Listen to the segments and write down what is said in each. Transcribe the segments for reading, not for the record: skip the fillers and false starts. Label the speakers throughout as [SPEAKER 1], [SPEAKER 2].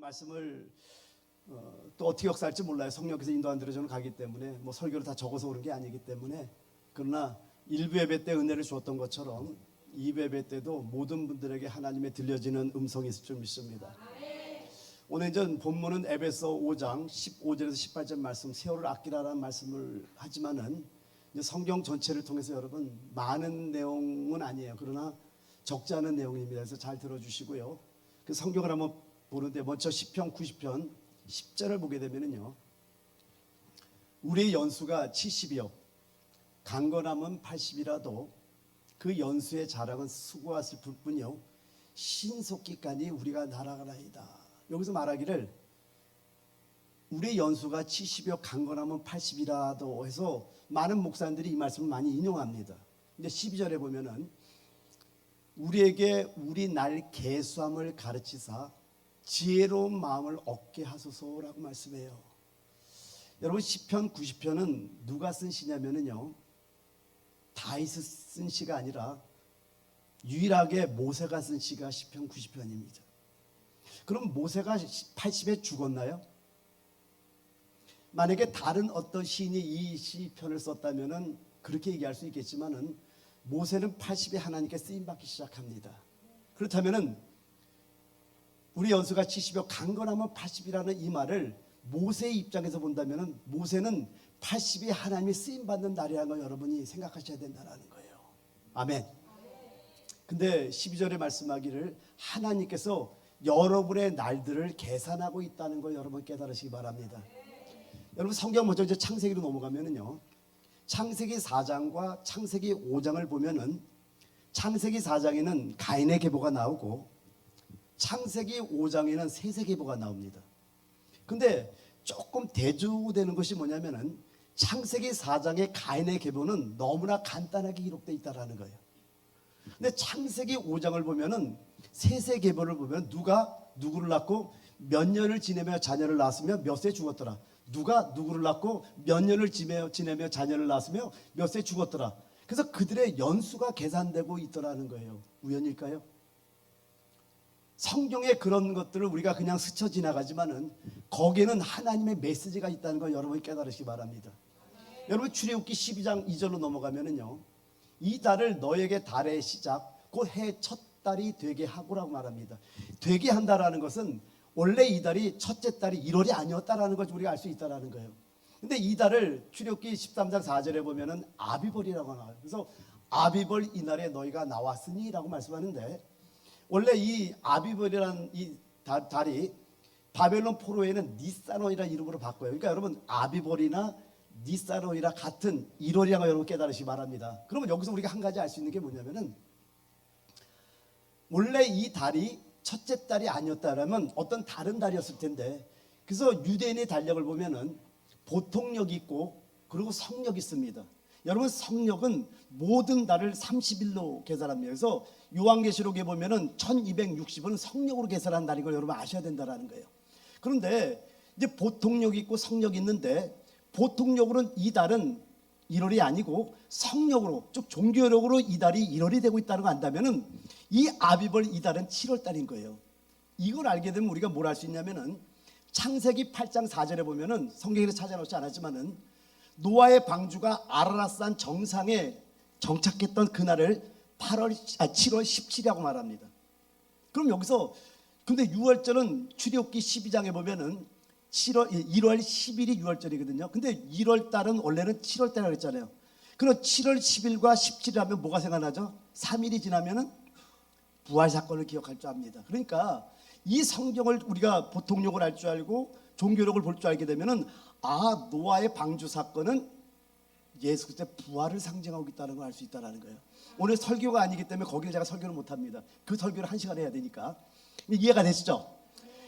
[SPEAKER 1] 말씀을 또 어떻게 역사할지 몰라요. 성령께서 인도 안 들어 저는 가기 때문에 뭐 설교를 다 적어서 오는 게 아니기 때문에. 그러나 일부 예배 때 은혜를 주었던 것처럼 2부 예배 때도 모든 분들에게 하나님의 들려지는 음성이 있을 줄 믿습니다. 오늘 이제 본문은 에베소 5장 15절에서 18절 말씀, 세월을 아끼라라는 말씀을 하지만은 이제 성경 전체를 통해서 여러분 많은 내용은 아니에요. 그러나 적지 않은 내용입니다. 그래서 잘 들어주시고요. 그 성경을 한번 보는데 먼저 시편 90편 10절을 보게 되면은요, 우리의 연수가 70이요 강건함은 80이라도 그 연수의 자랑은 수고하실 뿐이요 신속기까지 우리가 날아가나이다. 여기서 말하기를 우리의 연수가 70이요 강건함은 80이라도 해서 많은 목사님들이 이 말씀을 많이 인용합니다. 근데 12절에 보면은 우리에게 우리 날 계수함을 가르치사 지혜로운 마음을 얻게 하소서라고 말씀해요. 여러분 시편 90편은 누가 쓴 시냐면은요, 다윗이 쓴 시가 아니라 유일하게 모세가 쓴 시가 시편 90편입니다. 그럼 모세가 80에 죽었나요? 만약에 다른 어떤 시인이 이 시편을 썼다면은 그렇게 얘기할 수 있겠지만은 모세는 80에 하나님께 쓰임받기 시작합니다. 그렇다면은 우리 연수가 70여 강건하면 80이라는 이 말을 모세의 입장에서 본다면은 모세는 80이 하나님이 쓰임받는 날이라는 걸 여러분이 생각하셔야 된다는 거예요. 아멘. 근데 12절에 말씀하기를 하나님께서 여러분의 날들을 계산하고 있다는 걸 여러분 깨달으시기 바랍니다. 여러분 성경 먼저 이제 창세기로 넘어가면은요, 창세기 4장과 창세기 5장을 보면은 창세기 4장에는 가인의 계보가 나오고 창세기 5장에는 셋의 계보가 나옵니다. 근데 조금 대조되는 것이 뭐냐면은 창세기 4장의 가인의 계보는 너무나 간단하게 기록되어 있다라는 거예요. 근데 창세기 5장을 보면은 셋의 계보를 보면 누가 누구를 낳고 몇 년을 지내며 자녀를 낳았으며 몇 세에 죽었더라. 누가 누구를 낳고 몇 년을 지내며 자녀를 낳았으며 몇 세에 죽었더라. 그래서 그들의 연수가 계산되고 있더라는 거예요. 우연일까요? 성경에 그런 것들을 우리가 그냥 스쳐 지나가지만은 거기에는 하나님의 메시지가 있다는 걸 여러분이 깨달으시기 바랍니다. 여러분 출애굽기 12장 2절로 넘어가면은요, 이 달을 너에게 달의 시작 곧 해 첫 달이 되게 하고라고 말합니다. 되게 한다라는 것은 원래 이 달이 첫째 달이 1월이 아니었다라는 걸 우리가 알 수 있다라는 거예요. 근데 이 달을 출애굽기 13장 4절에 보면은 아비벌이라고 나와요. 그래서 아비벌 이날에 너희가 나왔으니라고 말씀하는데, 원래 이 아비벌이라는 이 달이 바벨론 포로에는 니산월이라는 이름으로 바꿔요. 그러니까 여러분 아비벌이나 니산월이라 같은 1월이라고 여러분 깨달으시기 바랍니다. 그러면 여기서 우리가 한 가지 알 수 있는 게 뭐냐면은 원래 이 달이 첫째 달이 아니었다라면 어떤 다른 달이었을 텐데, 그래서 유대인의 달력을 보면은 보통력이 있고 그리고 성력이 있습니다. 여러분 성력은 모든 달을 30일로 계산합니다. 그래서 요한계시록에 보면은 1260은 성력으로 계산한 달인 걸 여러분 아셔야 된다는 거예요. 그런데 이제 보통력이 있고 성력이 있는데, 보통력으로는 이 달은 1월이 아니고 성력으로 즉 종교력으로 이 달이 1월이 되고 있다는 걸 안다면은 이 아비벌 이 달은 7월 달인 거예요. 이걸 알게 되면 우리가 뭘 알 수 있냐면은 창세기 8장 4절에 보면은 성경에서 찾아놓지 않았지만은 노아의 방주가 아라랏산 정상에 정착했던 그날을 7월 17이라고 말합니다. 그럼 여기서 근데 6월절은 출애굽기 12장에 보면은 1월 10일이 6월절이거든요. 근데 1월 달은 원래는 7월 달이라고 했잖아요. 그럼 7월 10일과 17일 하면 뭐가 생각나죠? 3일이 지나면은 부활 사건을 기억할 줄 압니다. 그러니까 이 성경을 우리가 보통력을 알 줄 알고 종교력을 볼 줄 알게 되면은 아, 노아의 방주 사건은 예수 그리스도의 부활을 상징하고 있다는 걸 알 수 있다는 거예요. 오늘 설교가 아니기 때문에 거기를 제가 설교를 못합니다. 그 설교를 1시간 해야 되니까. 이해가 되시죠?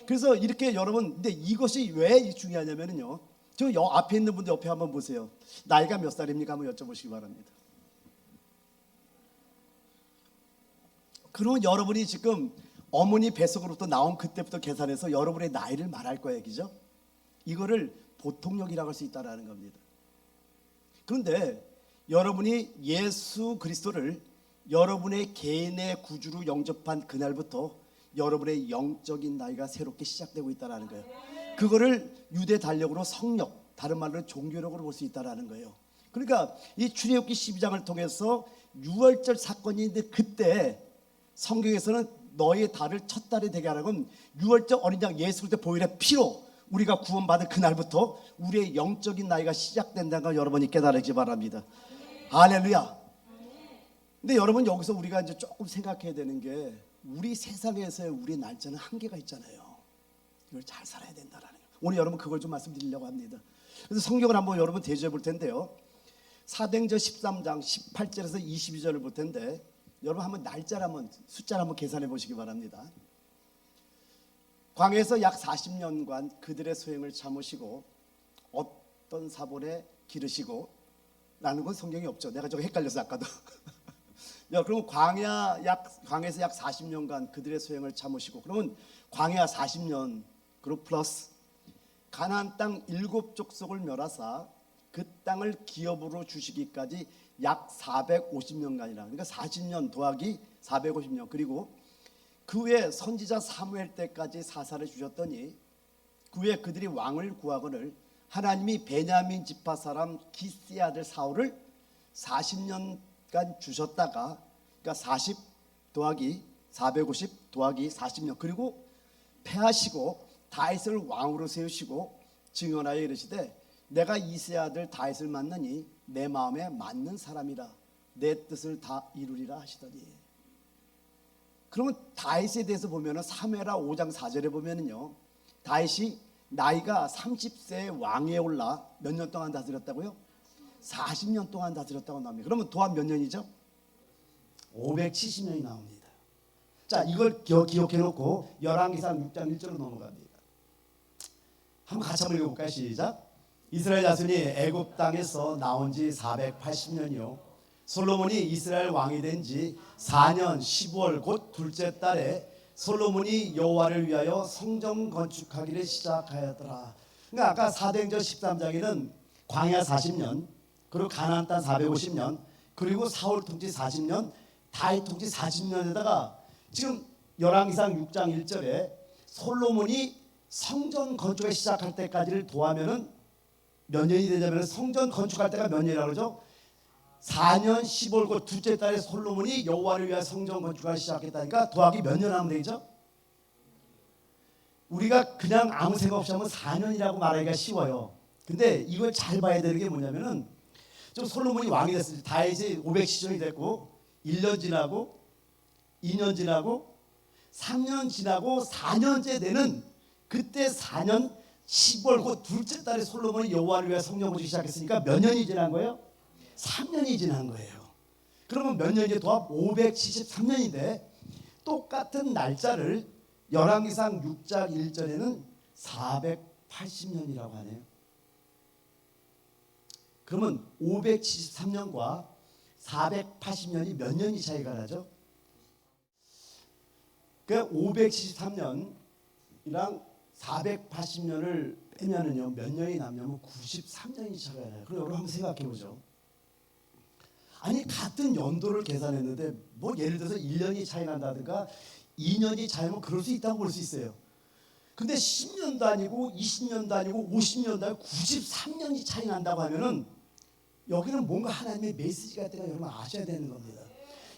[SPEAKER 1] 그래서 이렇게 여러분, 근데 이것이 왜 중요하냐면요, 저 앞에 있는 분들 옆에 한번 보세요. 나이가 몇 살입니까? 한번 여쭤보시기 바랍니다. 그리고 여러분이 지금 어머니 뱃속으로부터 나온 그때부터 계산해서 여러분의 나이를 말할 거예요. 그죠? 이거를 보통력이라고 할 수 있다는 겁니다. 그런데 여러분이 예수 그리스도를 여러분의 개인의 구주로 영접한 그날부터 여러분의 영적인 나이가 새롭게 시작되고 있다는 거예요. 그거를 유대 달력으로 성력, 다른 말로 종교력으로 볼 수 있다는 거예요. 그러니까 이 출애굽기 12장을 통해서 유월절 사건이 있는데, 그때 성경에서는 너의 달을 첫 달이 되게 하라고 유월절 어린 양 예수 그리스도 보혈의 피로 우리가 구원받은 그날부터 우리의 영적인 나이가 시작된다는 걸 여러분이 깨달으시기 바랍니다. 할렐루야. 근데 여러분, 여기서 우리가 이제 조금 생각해야 되는 게, 우리 세상에서의 우리 날짜는 한계가 있잖아요. 이걸 잘 살아야 된다는 거예요. 오늘 여러분 그걸 좀 말씀드리려고 합니다. 그래서 성경을 한번 여러분 대조해 볼 텐데요, 사도행전 13장 18절에서 22절을 볼 텐데, 여러분 한번 날짜를 한번, 숫자를 한번 계산해 보시기 바랍니다. 광야에서 약 40년간 그들의 소행을 참으시고 어떤 사본에 기르시고 라는 건 성경이 없죠. 내가 저거 헷갈려서 아까도. 야, 그러면 광야에서 약 40년간 그들의 소행을 참으시고, 그러면 광야 40년 그리고 플러스 가나안 땅 7족속을 멸하사 그 땅을 기업으로 주시기까지 약 450년간이라. 그러니까 40년 더하기 450년. 그리고 그 후에 선지자 사무엘 때까지 사사를 주셨더니, 그 후에 그들이 왕을 구하거늘 하나님이 베냐민 지파 사람 기스의 아들 사울을 40년간 주셨다가, 그러니까 40 더하기 450 더하기 40년, 그리고 패하시고 다윗을 왕으로 세우시고 증언하여 이르시되, 내가 이새의 아들 다윗을 만나니 내 마음에 맞는 사람이라, 내 뜻을 다 이루리라 하시더니. 그러면 다윗에 대해서 보면은 사무엘하 5장 4절에 보면은요, 다윗이 나이가 30세에 왕위에 올라 몇 년 동안 다스렸다고요? 40년 동안 다스렸다고 나옵니다. 그러면 도합 몇 년이죠? 570년이 나옵니다. 자, 이걸 기억해 놓고 열왕기상 6장 1절로 넘어갑니다. 한번 같이 한번 읽어볼까요? 시작. 이스라엘 자손이 애굽 땅에서 나온 지 480년이요 솔로몬이 이스라엘 왕이 된 지 4년 15월 곧 둘째 달에 솔로몬이 여호와를 위하여 성전 건축하기를 시작하였더라. 그러니까 아까 사도행전 13장에는 광야 40년, 그리고 가나안 땅 450년, 그리고 사울 통치 40년, 다윗 통치 40년에다가 지금 열왕기상 6장 1절에 솔로몬이 성전 건축을 시작할 때까지를 더하면은 몇 년이 되냐면, 성전 건축할 때가 몇 년이라고 그러죠? 4년 15월 곧 둘째 달에 솔로몬이 여호와를 위하여 성전 건축을 시작했다니까 더하기 몇 년 하면 되죠? 우리가 그냥 아무 생각 없이 하면 4년이라고 말하기가 쉬워요. 근데 이걸 잘 봐야 되는 게 뭐냐면은, 좀 솔로몬이 왕이 됐을 때 다윗이 510년이 됐고 1년 지나고 2년 지나고 3년 지나고 4년째 되는 그때 4년 10월 곧 둘째 달에 솔로몬이 여호와를 위하여 성전 건축을 시작했으니까 몇 년이 지난 거예요? 3년이 지난 거예요. 그러면 몇 년이 도합 573년인데, 똑같은 날짜를 열왕기상 6장 1절에는 480년이라고 하네요. 그러면 573년과 480년이 몇 년이 차이가 나죠? 그 573년이랑 480년을 빼면은요, 몇 년이 남냐면 93년이 차이가 나요. 그럼 여러분 한번 생각해 보죠. 아니, 같은 연도를 계산했는데 뭐 예를 들어서 1년이 차이 난다든가 2년이 차이면 그럴 수 있다고 볼 수 있어요. 근데 10년도 아니고 20년도 아니고 50년도 아니고 93년이 차이 난다고 하면은, 여기는 뭔가 하나님의 메시지가 있다는 걸 여러분 아셔야 되는 겁니다.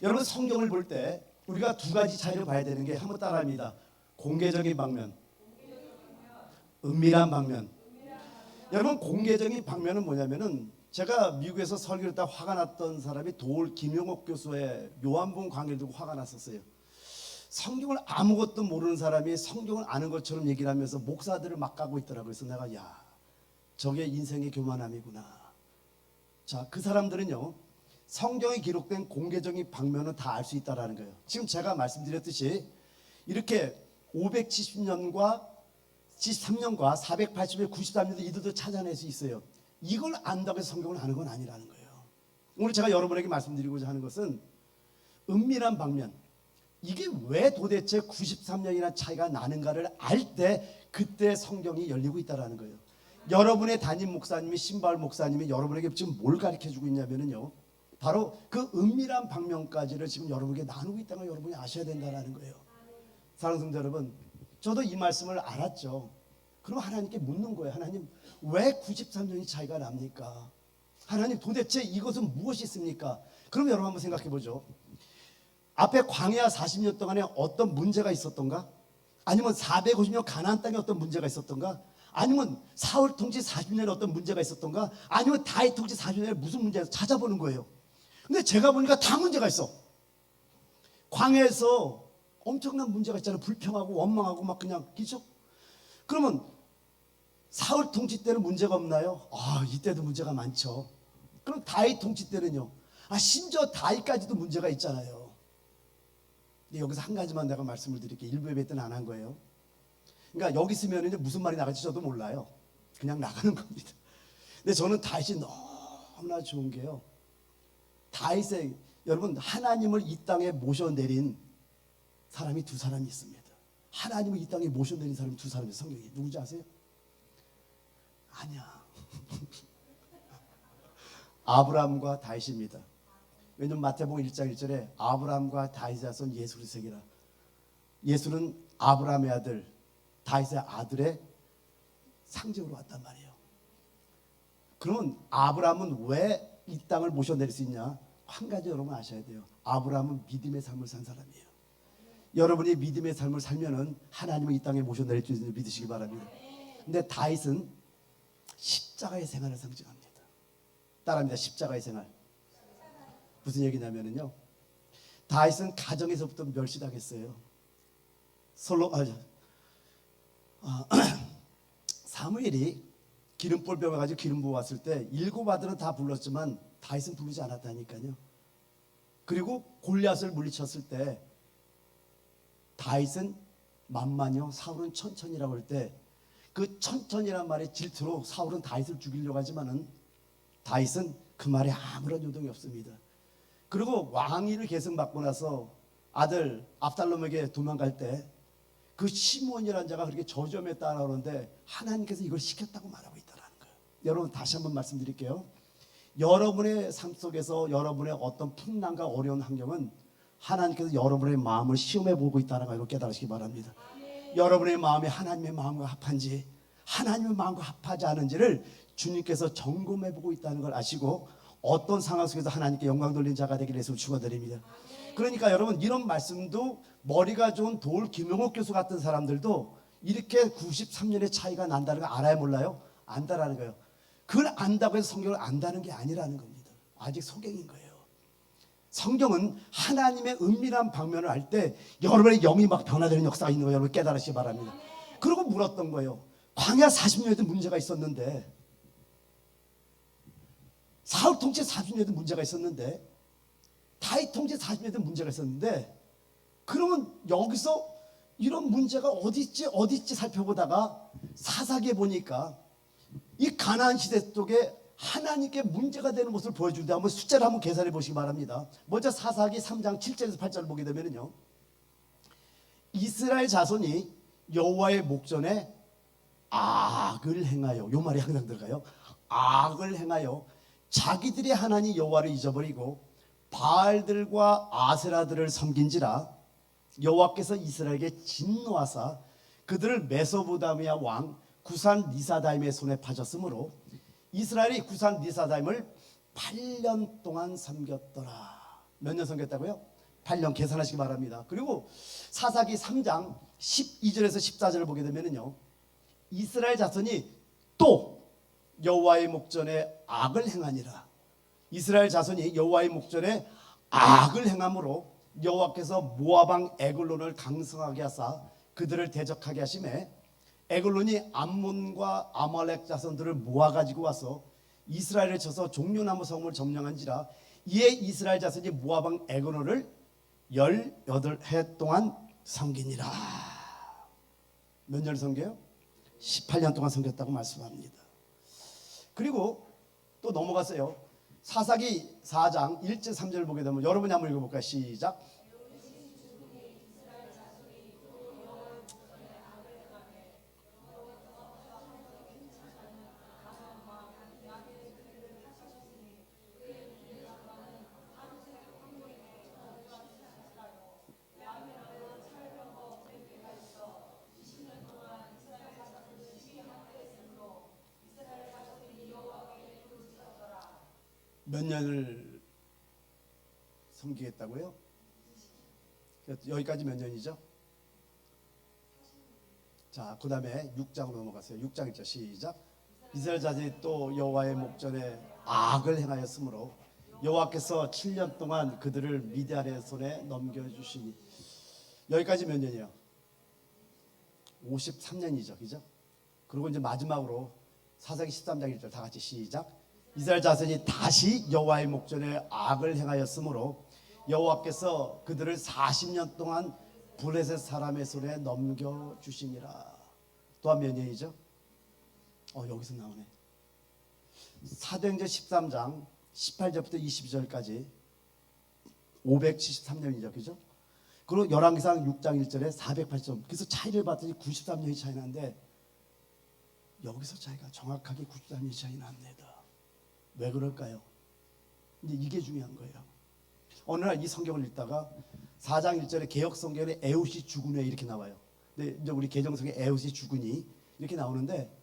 [SPEAKER 1] 여러분 성경을 볼 때 우리가 두 가지 차이를 봐야 되는 게, 한번 따라합니다. 공개적인 방면, 은밀한 방면. 여러분, 공개적인 방면은 뭐냐면은, 제가 미국에서 설교를 딱 화가 났던 사람이 도올 김용옥 교수의 요한복음 강의를 듣고 화가 났었어요. 성경을 아무것도 모르는 사람이 성경을 아는 것처럼 얘기를 하면서 목사들을 막 가고 있더라고요. 그래서 내가, 야, 저게 인생의 교만함이구나. 자, 그 사람들은요, 성경에 기록된 공개적인 방면은 다 알 수 있다라는 거예요. 지금 제가 말씀드렸듯이 이렇게 570년과 73년과 480년, 93년도 이들도 찾아낼 수 있어요. 이걸 안다고 해서 성경을 아는 건 아니라는 거예요. 오늘 제가 여러분에게 말씀드리고자 하는 것은 은밀한 방면, 이게 왜 도대체 93년이나 차이가 나는가를 알 때 그때 성경이 열리고 있다는 거예요. 여러분의 담임 목사님이, 신발 목사님이 여러분에게 지금 뭘 가르쳐주고 있냐면요, 바로 그 은밀한 방면까지를 지금 여러분에게 나누고 있다는 걸 여러분이 아셔야 된다는 거예요. 사랑하는 성도 여러분, 저도 이 말씀을 알았죠. 그럼 하나님께 묻는 거예요. 하나님, 왜 93년이 차이가 납니까? 하나님, 도대체 이것은 무엇이 있습니까? 그럼 여러분 한번 생각해 보죠. 앞에 광야 40년 동안에 어떤 문제가 있었던가? 아니면 450년 가나안 땅에 어떤 문제가 있었던가? 아니면 사울 통치 40년에 어떤 문제가 있었던가? 아니면 다윗 통치 40년에 무슨 문제가 찾아보는 거예요. 근데 제가 보니까 다 문제가 있어. 광야에서 엄청난 문제가 있잖아요. 불평하고 원망하고 막 그냥 그렇죠? 그러면 사울 통치 때는 문제가 없나요? 이때도 문제가 많죠. 그럼 다윗 통치 때는요? 심지어 다윗까지도 문제가 있잖아요. 근데 여기서 한 가지만 내가 말씀을 드릴게요. 일부 예배 때는 안 한 거예요. 그러니까 여기 있으면 이제 무슨 말이 나갈지 저도 몰라요. 그냥 나가는 겁니다. 근데 저는 다윗이 너무나 좋은 게요. 다윗의 여러분, 하나님을 이 땅에 모셔내린 사람이 두 사람이 있습니다. 하나님을 이 땅에 모셔내린 사람이 두 사람이 성경에 누군지 아세요? 아니야. 아브라함과 다윗입니다. 왜냐면 마태복음 1장 1절에 아브라함과 다윗의 자손 예수 그리스도라. 예수는 아브라함의 아들, 다윗의 아들의 상징으로 왔단 말이에요. 그러면 아브라함은 왜 이 땅을 모셔낼 수 있냐? 한 가지 여러분 아셔야 돼요. 아브라함은 믿음의 삶을 산 사람이에요. 여러분이 믿음의 삶을 살면은 하나님을 이 땅에 모셔낼 수 있는 믿으시기 바랍니다. 근데 다윗은 십자가의 생활을 상징합니다. 따라합니다. 십자가의 생활. 무슨 얘기냐면요. 다윗은 가정에서부터 멸시당했어요. 사무엘이 기름볼 배워가지고 기름 부어왔을 때 7 아들은 다 불렀지만 다윗은 부르지 않았다니까요. 그리고 골리앗을 물리쳤을 때 다윗은 만만요, 사울은 천천히라고 할 때 그 천천히란 말의 질투로 사울은 다윗을 죽이려고 하지만은 다윗은 그 말에 아무런 요동이 없습니다. 그리고 왕위를 계승 받고 나서 아들 압살롬에게 도망갈 때 그 시므온이라는 자가 그렇게 저주에 따라오는데 하나님께서 이걸 시켰다고 말하고 있다는 거예요. 여러분 다시 한번 말씀드릴게요. 여러분의 삶 속에서 여러분의 어떤 풍랑과 어려운 환경은 하나님께서 여러분의 마음을 시험해 보고 있다는 걸 깨달으시기 바랍니다. 여러분의 마음이 하나님의 마음과 합한지 하나님의 마음과 합하지 않은지를 주님께서 점검해 보고 있다는 걸 아시고 어떤 상황 속에서 하나님께 영광 돌린 자가 되기를 예수 축원드립니다. 그러니까 여러분 이런 말씀도 머리가 좋은 도울 김용옥 교수 같은 사람들도 이렇게 93년의 차이가 난다는 걸 알아야 몰라요? 안다라는 거예요. 그걸 안다고 해서 성경을 안다는 게 아니라는 겁니다. 아직 소경인 거예요. 성경은 하나님의 은밀한 방면을 알 때 여러분의 영이 막 변화되는 역사가 있는 거 여러분 깨달으시기 바랍니다. 그리고 물었던 거예요. 광야 40년에도 문제가 있었는데 사울 통치 40년에도 문제가 있었는데 다윗 통치 40년에도 문제가 있었는데 그러면 여기서 이런 문제가 어디 있지 살펴보다가 사사기에 보니까 이 가나안 시대 쪽에 하나님께 문제가 되는 모습을 보여주는데 한번 숫자를 한번 계산해 보시기 바랍니다. 먼저 사사기 3장 7절에서 8절을 보게 되면요, 이스라엘 자손이 여호와의 목전에 악을 행하여, 요 말이 항상 들어가요. 악을 행하여 자기들의 하나님 여호와를 잊어버리고 바알들과 아세라들을 섬긴지라 여호와께서 이스라엘에게 진노하사 그들을 메소포타미아 왕 구산 리사다임의 손에 파졌으므로 이스라엘이 구산 리사다임을 8년 동안 섬겼더라. 몇 년 섬겼다고요? 8년. 계산하시기 바랍니다. 그리고 사사기 3장 12절에서 14절을 보게 되면요, 이스라엘 자손이 또 여호와의 목전에 악을 행하니라. 이스라엘 자손이 여호와의 목전에 악을 행함으로 여호와께서 모압왕 에글론을 강성하게 하사 그들을 대적하게 하심에 에글론이 암몬과 아말렉 자손들을 모아가지고 와서 이스라엘을 쳐서 종려나무 성을 점령한지라. 이에 이스라엘 자손이 모압왕 에글론을 18해 동안 섬기니라. 몇 년을 섬겨요? 18년 동안 섬겼다고 말씀합니다. 그리고 또 넘어갔어요. 사사기 4장 1절 3절을 보게 되면 여러분이 한번 읽어볼까요? 시작. 몇 년을 섬기겠다고요? 여기까지 몇 년이죠? 자, 그 다음에 6장으로 넘어가세요. 6장 1절 시작. 이스라엘 자손이 또 여호와의 목전에 악을 행하였으므로 여호와께서 7년 동안 그들을 미디안의 손에 넘겨주시니. 여기까지 몇 년이요? 53년이죠. 그죠? 그리고 이제 마지막으로 사사기 13장 1절 다 같이 시작. 이스라엘 자손이 다시 여호와의 목전에 악을 행하였으므로 여호와께서 그들을 40년 동안 블레셋 사람의 손에 넘겨주시니라. 또한 몇 년이죠? 여기서 나오네. 사도행전 13장 18절부터 22절까지 573년이죠. 그죠? 그리고 열왕기상 6장 1절에 480점. 그래서 차이를 봤더니 93년이 차이 나는데 여기서 차이가 정확하게 93년이 차이 납니다. 왜 그럴까요? 이제 이게 중요한 거예요. 어느 날 이 성경을 읽다가 4장 1절에 개역 성경에 에훗이 죽은 후에 이렇게 나와요. 근데 이제 우리 개정성에 에훗이 죽으니 이렇게 나오는데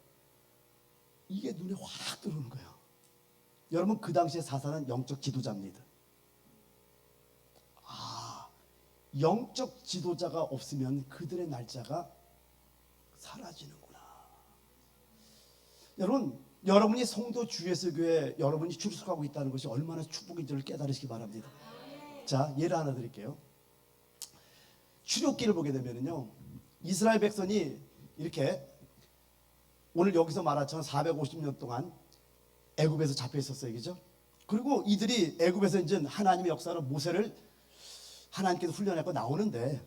[SPEAKER 1] 이게 눈에 확 들어오는 거예요. 여러분, 그 당시에 사사는 영적 지도자입니다. 영적 지도자가 없으면 그들의 날짜가 사라지는구나. 여러분이 성도 주예수교회 여러분이 출석하고 있다는 것이 얼마나 축복인지를 깨달으시기 바랍니다. 자, 예를 하나 드릴게요. 출애굽기를 보게 되면요, 이스라엘 백성이 이렇게 오늘 여기서 말하처럼 450년 동안 애굽에서 잡혀 있었어요, 그죠? 그리고 이들이 애굽에서 이제 하나님의 역사로 모세를 하나님께서 훈련하고 나오는데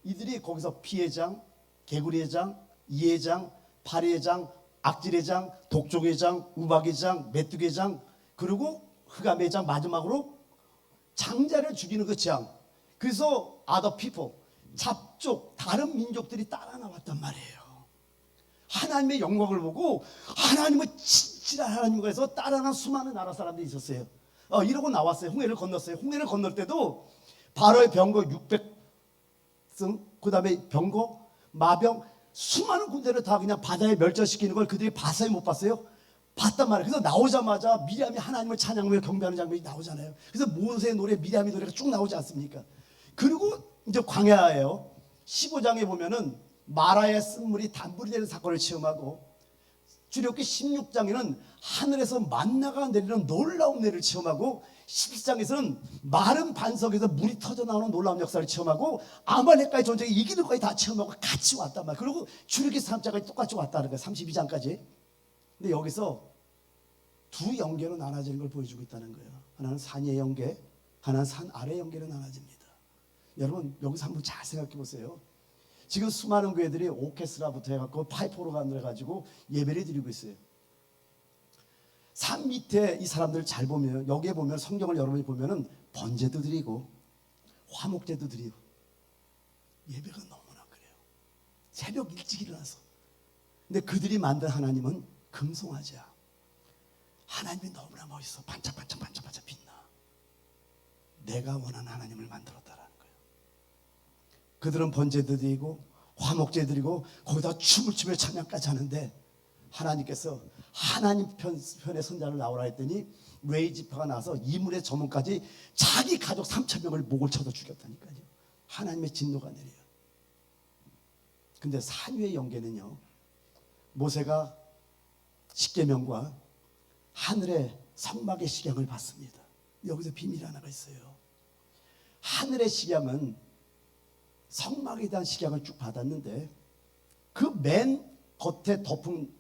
[SPEAKER 1] 이들이 거기서 피의 장, 개구리의 장, 이의 장, 파리의 장, 악질의 장, 독족의 장, 우박의 장, 메뚜기의 장, 그리고 흑암의 장, 마지막으로 장자를 죽이는 그 장. 그래서 other people, 잡족, 다른 민족들이 따라 나왔단 말이에요. 하나님의 영광을 보고 하나님은 진실한 하나님과 해서 따라난 수많은 나라 사람들이 있었어요. 이러고 나왔어요. 홍해를 건넜어요. 홍해를 건널 때도 바로의 병거 600승, 그 다음에 병거, 마병, 수많은 군대를 다 그냥 바다에 멸절시키는 걸 그들이 봤어요, 못 봤어요? 봤단 말이에요. 그래서 나오자마자 미리암이 하나님을 찬양하며 경배하는 장면이 나오잖아요. 그래서 모세의 노래, 미리암의 노래가 쭉 나오지 않습니까? 그리고 이제 광야예요. 15장에 보면은 마라의 쓴물이 단물이 되는 사건을 체험하고, 출애굽기 16장에는 하늘에서 만나가 내리는 놀라운 내를 체험하고, 17장에서는 마른 반석에서 물이 터져 나오는 놀라운 역사를 체험하고, 아말렉과의 전쟁에 이기는 것까지 다 체험하고 같이 왔단 말이에요. 그리고 출애굽기 3장까지 똑같이 왔다는 거예요. 32장까지. 근데 여기서 두 영계로 나눠지는 걸 보여주고 있다는 거예요. 하나는 산 위의 영계, 하나는 산 아래 영계로 나눠집니다. 여러분, 여기서 한번 잘 생각해 보세요. 지금 수많은 교회들이 오케스트라부터 해갖고 파이프 오르간을 해가지고 예배를 드리고 있어요. 산 밑에 이 사람들을 잘 보면, 여기에 보면, 성경을 여러분이 보면은 번제도 드리고 화목제도 드리고 예배가 너무나 그래요. 새벽 일찍 일어나서. 근데 그들이 만든 하나님은 금송아지야. 하나님이 너무나 멋있어. 반짝반짝 빛나. 내가 원하는 하나님을 만들었다라는 거예요. 그들은 번제도 드리고 화목제 드리고 거기다 춤을 추며 찬양까지 하는데, 하나님께서 하나님 편의 선자를 나오라 했더니 레이 지파가 나서 이물의 저문까지 자기 가족 3,000명을 목을 쳐서 죽였다니까요. 하나님의 진노가 내려요. 근데 산 위의 영계는요, 모세가 십계명과 하늘의 성막의 식양을 받습니다. 여기서 비밀 하나가 있어요. 하늘의 식양은 성막에 대한 식양을 쭉 받았는데 그 맨 겉에 덮은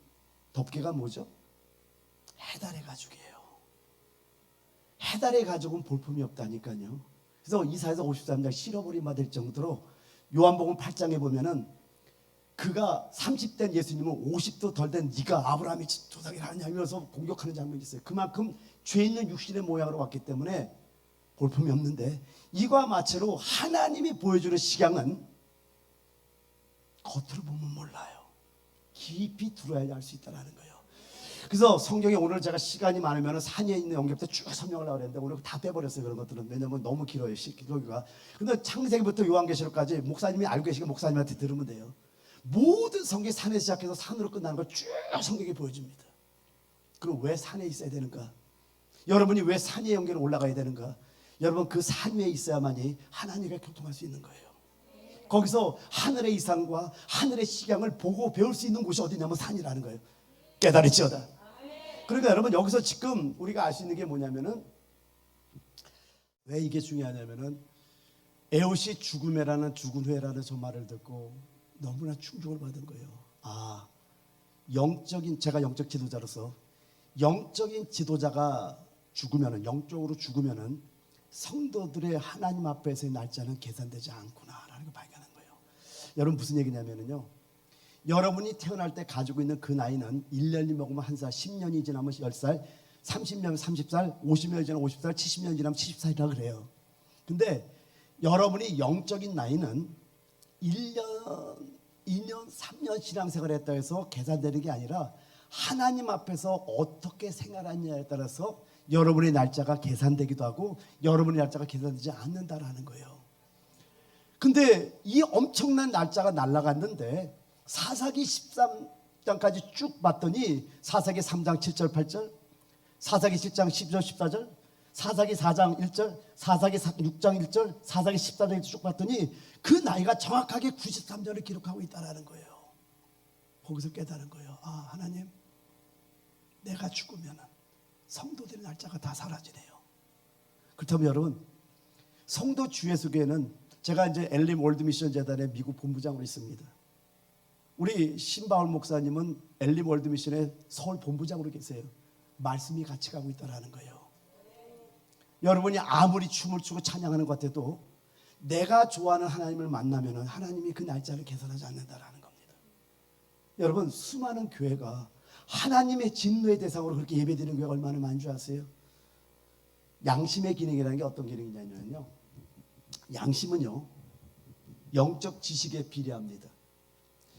[SPEAKER 1] 덮개가 뭐죠? 해달의 가죽이에요. 해달의 가죽은 볼품이 없다니까요. 그래서 이사야서 53장 실어버림마 될 정도로, 요한복음 8장에 보면은 그가 30된 예수님은 50도 덜 된 네가 아브라함의 조상이라 하냐면서 공격하는 장면이 있어요. 그만큼 죄 있는 육신의 모양으로 왔기 때문에 볼품이 없는데, 이와 마찬가지로 하나님이 보여주는 식양은 겉으로 보면 몰라요. 깊이 들어야 알 수 있다는 거예요. 그래서 성경에 오늘 제가 시간이 많으면 산에 있는 영계부터 쭉 설명을 하려고 했는데 오늘 다 빼버렸어요. 그런 것들은. 왜냐면 너무 길어요, 기록가. 근데 창세기부터 요한계시록까지 목사님이 알고 계시고 목사님한테 들으면 돼요. 모든 성경이 산에 시작해서 산으로 끝나는 걸 쭉 성경이 보여줍니다. 그럼 왜 산에 있어야 되는가? 여러분이 왜 산 위에 연결 올라가야 되는가? 여러분 그 산 위에 있어야만이 하나님과 교통할 수 있는 거예요. 거기서 하늘의 이상과 하늘의 식양을 보고 배울 수 있는 곳이 어디냐면 산이라는 거예요. 깨달으시오다. 그러니까 여러분 여기서 지금 우리가 알 수 있는 게 뭐냐면은 왜 이게 중요하냐면은 에옷이 죽음에라는 죽은 후에라는 저 말을 듣고 너무나 충격을 받은 거예요. 아, 제가 영적 지도자로서 영적인 지도자가 죽으면은, 영적으로 죽으면은 성도들의 하나님 앞에서의 날짜는 계산되지 않구나라는 걸 발견한 거예요. 여러분 무슨 얘기냐면요, 여러분이 태어날 때 가지고 있는 그 나이는 1년이 먹으면 1살, 10년이 지나면 10살, 30년이면 30살, 50년이 지나면 50살, 70년이 지나면 70살이라 그래요. 근데 여러분이 영적인 나이는 1년, 2년, 3년 신앙생활을 했다 해서 계산되는 게 아니라 하나님 앞에서 어떻게 생활하느냐에 따라서 여러분의 날짜가 계산되기도 하고 여러분의 날짜가 계산되지 않는다라는 거예요. 근데 이 엄청난 날짜가 날아갔는데 사사기 13장까지 쭉 봤더니 사사기 3장 7절 8절, 사사기 7장 10절 14절, 사사기 4장 1절, 사사기 6장 1절, 사사기 14장에서 쭉 봤더니 그 나이가 정확하게 93년을 기록하고 있다는 거예요. 거기서 깨달은 거예요. 아, 하나님, 내가 죽으면 성도들의 날짜가 다 사라지네요. 그렇다면 여러분, 성도 주예수교회는 제가 이제 엘림 월드 미션 재단의 미국 본부장으로 있습니다. 우리 신바울 목사님은 엘림 월드 미션의 서울 본부장으로 계세요. 말씀이 같이 가고 있다는 거예요. 여러분이 아무리 춤을 추고 찬양하는 것 같아도 내가 좋아하는 하나님을 만나면 하나님이 그 날짜를 계산하지 않는다라는 겁니다. 여러분, 수많은 교회가 하나님의 진노의 대상으로 그렇게 예배드리는 교회가 얼마나 많은 줄 아세요? 양심의 기능이라는 게 어떤 기능이냐면요, 양심은요 영적 지식에 비례합니다.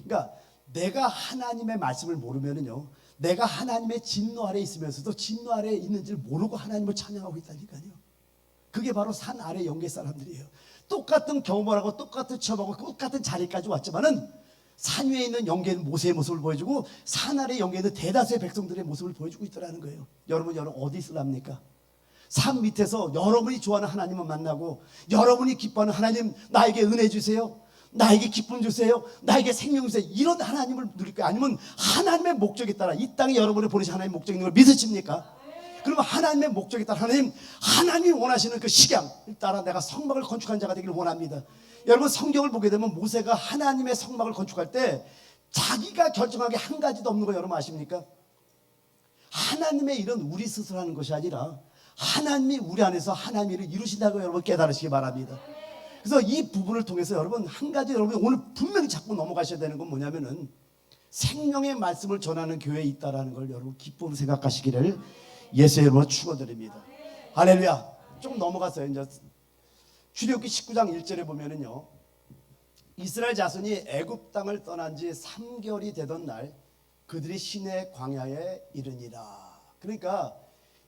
[SPEAKER 1] 그러니까 내가 하나님의 말씀을 모르면은요, 내가 하나님의 진노 아래 있으면서도 진노 아래 있는지를 모르고 하나님을 찬양하고 있다니까요. 그게 바로 산 아래 영계 사람들이에요. 똑같은 경험을 하고 똑같은 체험하고 똑같은 자리까지 왔지만은 산 위에 있는 영계는 모세의 모습을 보여주고 산 아래 영계는 대다수의 백성들의 모습을 보여주고 있더라는 거예요. 여러분 어디 있으랍니까? 산 밑에서 여러분이 좋아하는 하나님을 만나고 여러분이 기뻐하는 하나님, 나에게 은혜 주세요, 나에게 기쁨 주세요, 나에게 생명 주세요, 이런 하나님을 누릴 거예요? 아니면 하나님의 목적에 따라 이 땅에 여러분을 보내신 하나님의 목적이 있는 걸 믿으십니까? 그러면 하나님의 목적에 따라 하나님이 원하시는 그 식양을 따라 내가 성막을 건축한 자가 되기를 원합니다. 여러분 성경을 보게 되면 모세가 하나님의 성막을 건축할 때 자기가 결정하게 한 가지도 없는 거 여러분 아십니까? 하나님의 일은 우리 스스로 하는 것이 아니라 하나님이 우리 안에서 하나님의 일을 이루신다고 여러분 깨달으시기 바랍니다. 그래서 이 부분을 통해서 여러분 한 가지 여러분 오늘 분명히 잡고 넘어가셔야 되는 건 뭐냐면은 생명의 말씀을 전하는 교회에 있다라는 걸 여러분 기쁨으로 생각하시기를 예수의 이름으로 축원드립니다. 할렐루야. 좀 넘어갔어요. 이제 출애굽기 19장 1절에 보면은요, 이스라엘 자손이 애굽 땅을 떠난 지 3개월이 되던 날 그들이 시내 광야에 이르니라. 그러니까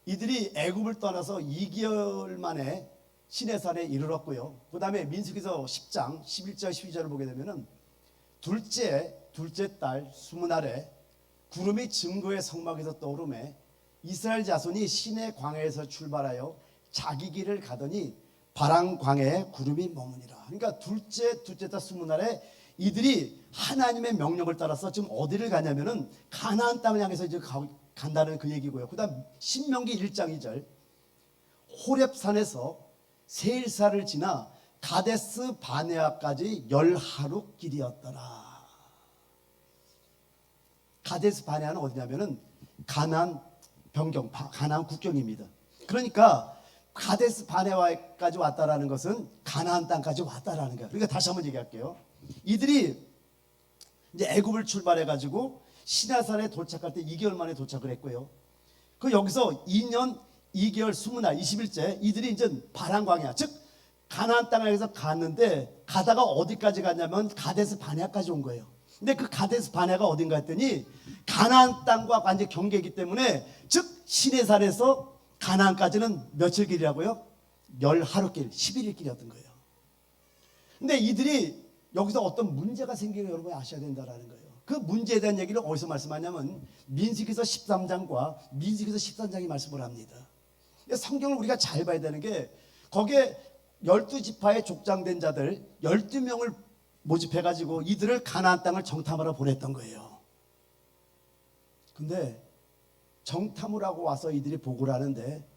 [SPEAKER 1] 이들이 애굽을 떠나서 2개월 만에 시내산에 이르렀고요. 그 다음에 민수기서 10장 11절 12절을 보게 되면은 둘째 달 수문날에 구름이 증거의 성막에서 떠오르매 이스라엘 자손이 시내 광야에서 출발하여 자기 길을 가더니 바람 광야에 구름이 머무니라. 그러니까 둘째 달 수문날에 이들이 하나님의 명령을 따라서 지금 어디를 가냐면은 가나안 땅을 향해서 이제 간다는 그 얘기고요. 그다음 신명기 1장 2절 호렙산에서 세일사를 지나 가데스 바네아까지 10하루 길이었더라. 가데스 바네아는 어디냐면은 가나안 변경, 가나안 국경입니다. 그러니까 가데스 바네아까지 왔다라는 것은 가나안 땅까지 왔다라는 거예요. 그러니까 다시 한번 얘기할게요. 이들이 이제 애굽을 출발해 가지고 시내산에 도착할 때 2개월 만에 도착을 했고요. 그 여기서 2년 2개월 20날 20일째 이들이 이제 바람 광야, 즉 가나안 땅에서 갔는데 가다가 어디까지 갔냐면 가데스 바네아까지 온 거예요. 근데 그 가데스 바네아가 어딘가 했더니 가나안 땅과 완전 경계이기 때문에, 즉 시내산에서 가나안까지는 며칠 길이라고요? 10하루 길, 11일 길이었던 거예요. 근데 이들이 여기서 어떤 문제가 생기는 걸 여러분이 아셔야 된다는 거예요. 그 문제에 대한 얘기를 어디서 말씀하냐면 민수기서 13장과 민수기서 14장이 말씀을 합니다. 성경을 우리가 잘 봐야 되는 게 거기에 12지파의 족장된 자들 12명을 모집해가지고 이들을 가나안 땅을 정탐하러 보냈던 거예요. 근데 정탐을 하고 와서 이들이 보고를 하는데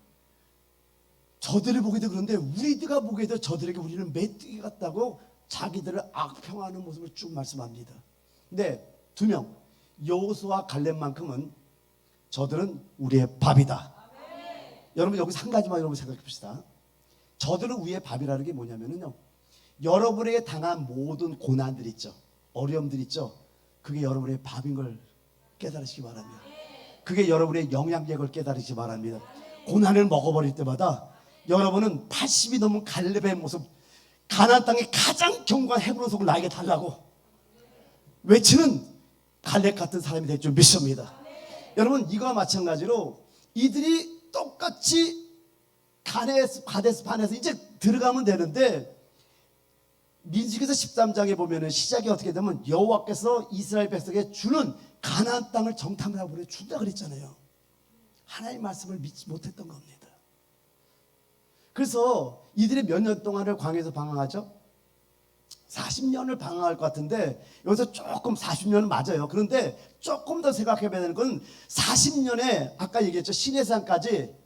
[SPEAKER 1] 저들을 보기도 그런데 우리가 보기에도 저들에게 우리는 메뚜기 같다고 자기들을 악평하는 모습을 쭉 말씀합니다. 근데 2명 여호수아 갈렙만큼은 저들은 우리의 밥이다. 여러분 여기서 한 가지만 여러분 생각해 봅시다. 저들은 우리의 밥이라는 게 뭐냐면요, 여러분에게 당한 모든 고난들 있죠, 어려움들 있죠, 그게 여러분의 밥인 걸 깨달으시기 바랍니다. 그게 여러분의 영양제인 걸 깨달으시기 바랍니다. 고난을 먹어버릴 때마다 여러분은 80이 넘은 갈렙의 모습, 가나안 땅의 가장 견고한 헤브론 속을 나에게 달라고 외치는 갈렙 같은 사람이 될 줄 믿습니다. 여러분 이거와 마찬가지로 이들이 똑같이 가데스 반에서 이제 들어가면 되는데, 민수기서 13장에 보면은 시작이 어떻게 되면 여호와께서 이스라엘 백성에게 주는 가나안 땅을 정탐을 하고 준다 그랬잖아요. 하나님의 말씀을 믿지 못했던 겁니다. 그래서 이들이 몇 년 동안을 광야에서 방황하죠? 40년을 방황할 것 같은데, 여기서 조금 40년은 맞아요. 그런데 조금 더 생각해 봐야 되는 건 40년에 아까 얘기했죠, 시내산까지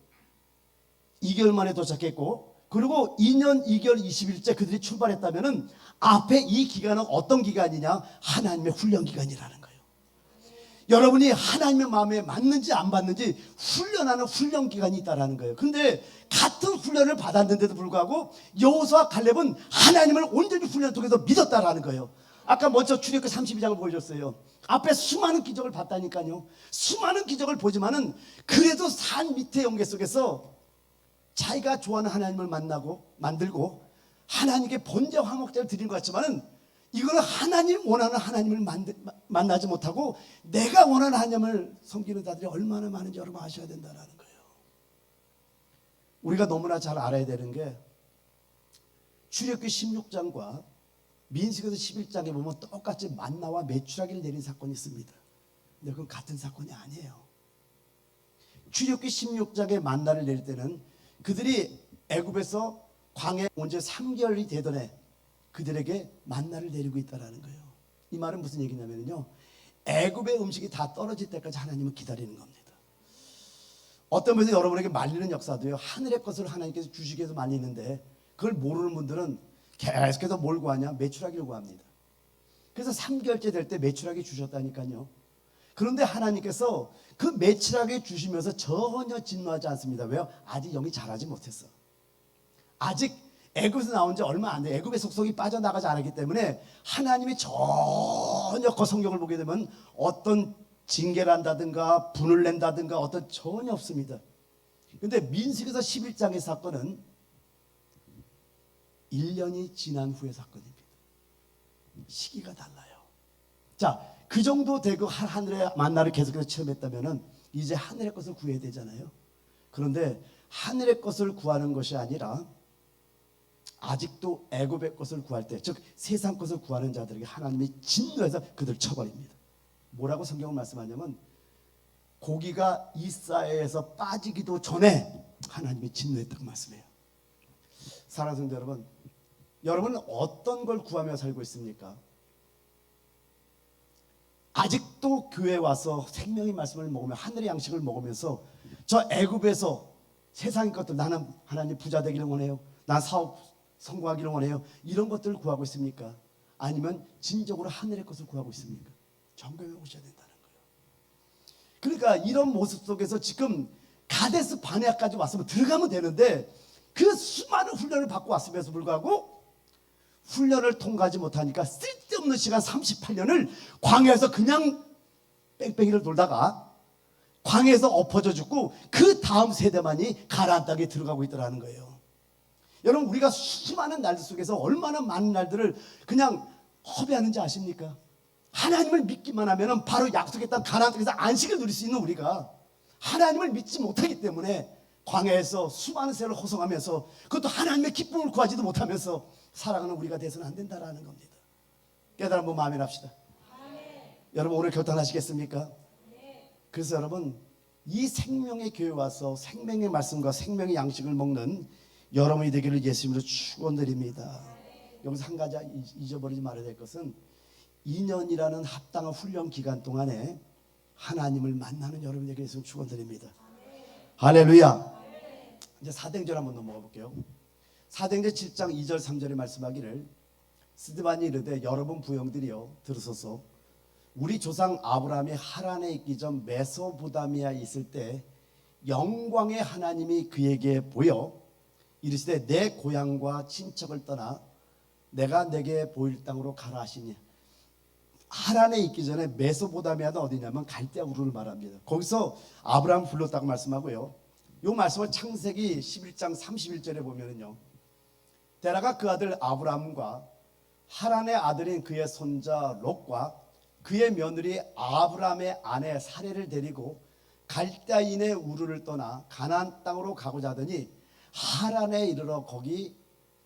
[SPEAKER 1] 2개월 만에 도착했고, 그리고 2년 2개월 20일째 그들이 출발했다면은 앞에 이 기간은 어떤 기간이냐? 하나님의 훈련 기간이라는 거예요. 여러분이 하나님의 마음에 맞는지 안 맞는지 훈련하는 훈련 기간이 있다라는 거예요. 근데 같은 훈련을 받았는데도 불구하고 여호수아 갈렙은 하나님을 온전히 훈련 통해서 믿었다라는 거예요. 아까 먼저 출애굽기 32장을 보여줬어요. 앞에 수많은 기적을 봤다니까요. 수많은 기적을 보지만은 그래도 산 밑의 연계 속에서 자기가 좋아하는 하나님을 만들고 하나님께 번제 화목제를 드리는 것 같지만은 이거는 하나님 원하는 하나님을 만나지 못하고 내가 원하는 하나님을 섬기는 자들이 얼마나 많은지 여러분 아셔야 된다는 거예요. 우리가 너무나 잘 알아야 되는 게 출애굽기 16장과 민수기서 11장에 보면 똑같이 만나와 메추라기를 내린 사건이 있습니다. 근데 그건 같은 사건이 아니에요. 출애굽기 16장에 만나를 내릴 때는 그들이 애굽에서 광야에 온 지 3개월이 되던 해 그들에게 만나를 내리고 있다는 거예요. 이 말은 무슨 얘기냐면요, 애굽의 음식이 다 떨어질 때까지 하나님은 기다리는 겁니다. 어떤 면에서 여러분에게 말리는 역사도요, 하늘의 것을 하나님께서 주시기 위해서 말리는데 그걸 모르는 분들은 계속해서 뭘 구하냐? 메추라기를 구합니다. 그래서 3개월째 될 때 메추라기 주셨다니까요. 그런데 하나님께서 그 메추라기 주시면서 전혀 진노하지 않습니다. 왜요? 아직 영이 자라지 못했어. 아직 애굽에서 나온 지 얼마 안 돼. 애굽의 속성이 빠져나가지 않았기 때문에 하나님이 전혀 그 성경을 보게 되면 어떤 징계를 한다든가 분을 낸다든가 어떤 전혀 없습니다. 그런데 민수기서 11장의 사건은 1년이 지난 후의 사건입니다. 시기가 달라요. 자, 그 정도 되고 하늘의 만나를 계속해서 체험했다면은 이제 하늘의 것을 구해야 되잖아요. 그런데 하늘의 것을 구하는 것이 아니라 아직도 애굽의 것을 구할 때, 즉 세상 것을 구하는 자들에게 하나님이 진노해서 그들을 쳐버립니다. 뭐라고 성경은 말씀하냐면 고기가 이사야에서 빠지기도 전에 하나님이 진노했다고 말씀해요. 사랑하는 성도 여러분, 여러분은 어떤 걸 구하며 살고 있습니까? 아직도 교회에 와서 생명의 말씀을 먹으며 하늘의 양식을 먹으면서 저 애굽에서 세상의 것들, 나는 하나님 부자 되기를 원해요, 난 사업 성공하기를 원해요, 이런 것들을 구하고 있습니까? 아니면 진정으로 하늘의 것을 구하고 있습니까? 점검해 보셔야 된다는 거예요. 그러니까 이런 모습 속에서 지금 가데스 바네아까지 왔으면 들어가면 되는데 그 수많은 훈련을 받고 왔음에도 불구하고 훈련을 통과하지 못하니까 쓸데없는 시간 38년을 광야에서 그냥 뺑뺑이를 돌다가 광야에서 엎어져 죽고 그 다음 세대만이 가나안 땅에 들어가고 있더라는 거예요. 여러분, 우리가 수많은 날들 속에서 얼마나 많은 날들을 그냥 허비하는지 아십니까? 하나님을 믿기만 하면 바로 약속했던 가나안 땅에서 안식을 누릴 수 있는 우리가 하나님을 믿지 못하기 때문에 광야에서 수많은 세월을 호송하면서 그것도 하나님의 기쁨을 구하지도 못하면서 살아가는 우리가 돼서는 안 된다라는 겁니다. 깨달아 한번 마음에 납시다. 여러분 오늘 결단하시겠습니까? 그래서 여러분, 이 생명의 교회 와서 생명의 말씀과 생명의 양식을 먹는 여러분이 되기를 예수님으로 축원드립니다. 여기서 한 가지 잊어버리지 말아야 될 것은 2년이라는 합당한 훈련 기간 동안에 하나님을 만나는 여러분에게 예수님 축원드립니다. 할렐루야. 이제 사도행전 한번 넘어가 볼게요. 사도행전 7장 2절 3절에 말씀하기를 스데반이 이르되 여러분 부형들이여 들으소서 우리 조상 아브라함이 하란에 있기 전 메소포타미아에 있을 때 영광의 하나님이 그에게 보여 이르시되 내 고향과 친척을 떠나 내가 내게 보일 땅으로 가라 하시니 하란에 있기 전에 메소포타미아는 어디냐면 갈대아 우르를 말합니다. 거기서 아브라함 불렀다고 말씀하고요. 이 말씀을 창세기 11장 31절에 보면은요. 데라가 그 아들 아브라함과 하란의 아들인 그의 손자 롯과 그의 며느리 아브라함의 아내 사레를 데리고 갈대아인의 우르를 떠나 가나안 땅으로 가고자 하더니 하란에 이르러 거기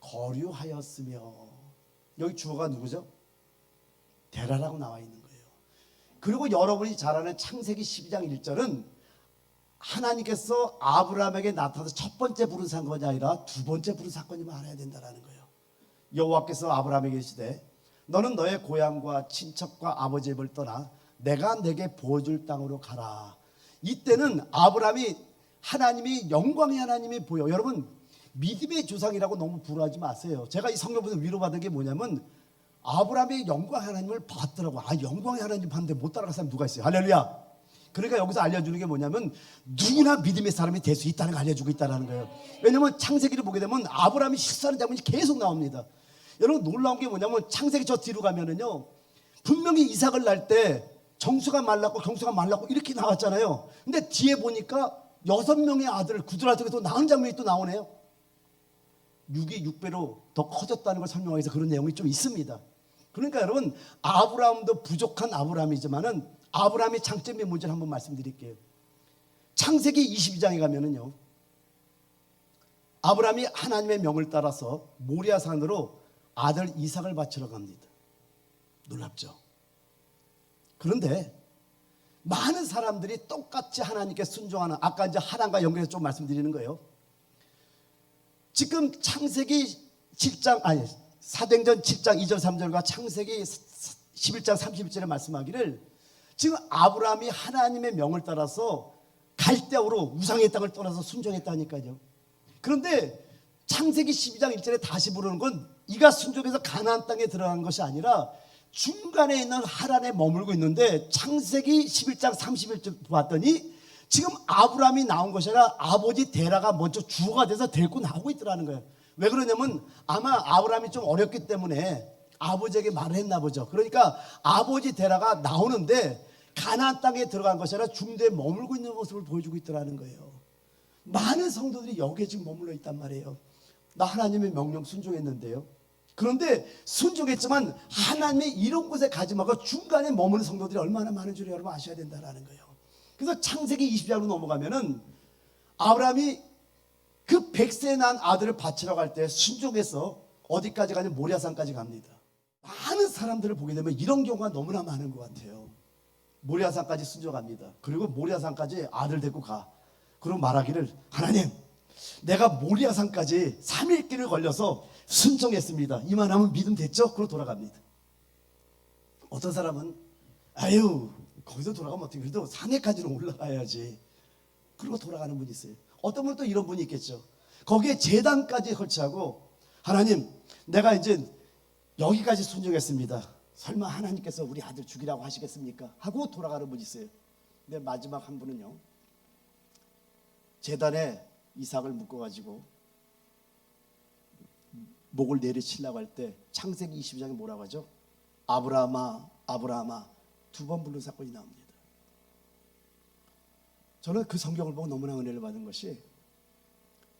[SPEAKER 1] 거류하였으며 여기 주어가 누구죠? 데라라고 나와 있는 거예요. 그리고 여러분이 잘 아는 창세기 12장 1절은 하나님께서 아브라함에게 나타나서 첫 번째 부른 사건이 아니라 두 번째 부른 사건임을 알아야 된다는 거예요. 여호와께서 아브라함에게 이르시되 너는 너의 고향과 친척과 아버지 집을 떠나 내가 내게 보여줄 땅으로 가라. 이때는 아브라함이 하나님이 영광의 하나님이 보여. 여러분 믿음의 조상이라고 너무 부러워하지 마세요. 제가 이 성경 보면서 위로받은 게 뭐냐면 아브라함이 영광의 하나님을 봤더라고. 영광의 하나님 봤는데 못 따라갈 사람 누가 있어요? 할렐루야. 그러니까 여기서 알려주는 게 뭐냐면 누구나 믿음의 사람이 될 수 있다는 걸 알려주고 있다는 거예요. 왜냐하면 창세기를 보게 되면 아브라함이 실수하는 장면이 계속 나옵니다. 여러분 놀라운 게 뭐냐면 창세기 저 뒤로 가면은요 분명히 이삭을 낳을 때 정수가 말랐고 경수가 말랐고 이렇게 나왔잖아요. 근데 뒤에 보니까 6명의 아들을 구두라지고 또 낳은 장면이 또 나오네요. 6이 6배로 더 커졌다는 걸 설명하기 위해서 그런 내용이 좀 있습니다. 그러니까 여러분 아브라함도 부족한 아브라함이지만은 아브라함의 장점의 문제를 한번 말씀드릴게요. 창세기 22장에 가면은요 아브라함이 하나님의 명을 따라서 모리아산으로 아들 이삭을 바치러 갑니다. 놀랍죠? 그런데 많은 사람들이 똑같이 하나님께 순종하는 아까 이제 하란과 연결해서 좀 말씀드리는 거예요. 지금 창세기 7장 사도행전 7장 2절 3절과 창세기 11장 31절에 말씀하기를 지금 아브라함이 하나님의 명을 따라서 갈대아우로 우상의 땅을 떠나서 순종했다니까요. 그런데 창세기 12장 1절에 다시 부르는 건 이가 순종해서 가나안 땅에 들어간 것이 아니라 중간에 있는 하란에 머물고 있는데 창세기 11장 31절 봤더니 지금 아브라함이 나온 것이 아니라 아버지 데라가 먼저 주어가 돼서 데리고 나오고 있더라는 거예요. 왜 그러냐면 아마 아브라함이 좀 어렸기 때문에 아버지에게 말을 했나 보죠. 그러니까 아버지 데라가 나오는데 가나안 땅에 들어간 것이 아니라 중도에 머물고 있는 모습을 보여주고 있더라는 거예요. 많은 성도들이 여기에 지금 머물러 있단 말이에요. 나 하나님의 명령 순종했는데요. 그런데 순종했지만 하나님의 이런 곳에 가지 말고 중간에 머무는 성도들이 얼마나 많은 줄 여러분 아셔야 된다는 거예요. 그래서 창세기 20장으로 넘어가면은 아브라함이 그 100세 난 아들을 바치러 갈 때 순종해서 어디까지 가냐면 모리아산까지 갑니다. 많은 사람들을 보게 되면 이런 경우가 너무나 많은 것 같아요. 모리아산까지 순종합니다. 그리고 모리아산까지 아들 데리고 가. 그리고 말하기를 하나님 내가 모리아산까지 3일 길을 걸려서 순종했습니다. 이만하면 믿음 됐죠? 그러고 돌아갑니다. 어떤 사람은 거기서 돌아가면 어떻게 그래도 산에까지는 올라가야지. 그러고 돌아가는 분이 있어요. 어떤 분은 또 이런 분이 있겠죠. 거기에 제단까지 설치하고 하나님 내가 이제 여기까지 순종했습니다. 설마 하나님께서 우리 아들 죽이라고 하시겠습니까? 하고 돌아가는 분이 있어요. 근데 마지막 한 분은요. 제단에 이삭을 묶어가지고 목을 내리치려고 할 때 창세기 22장에 뭐라고 하죠? 아브라함아 아브라함아 두 번 부른 사건이 나옵니다. 저는 그 성경을 보고 너무나 은혜를 받은 것이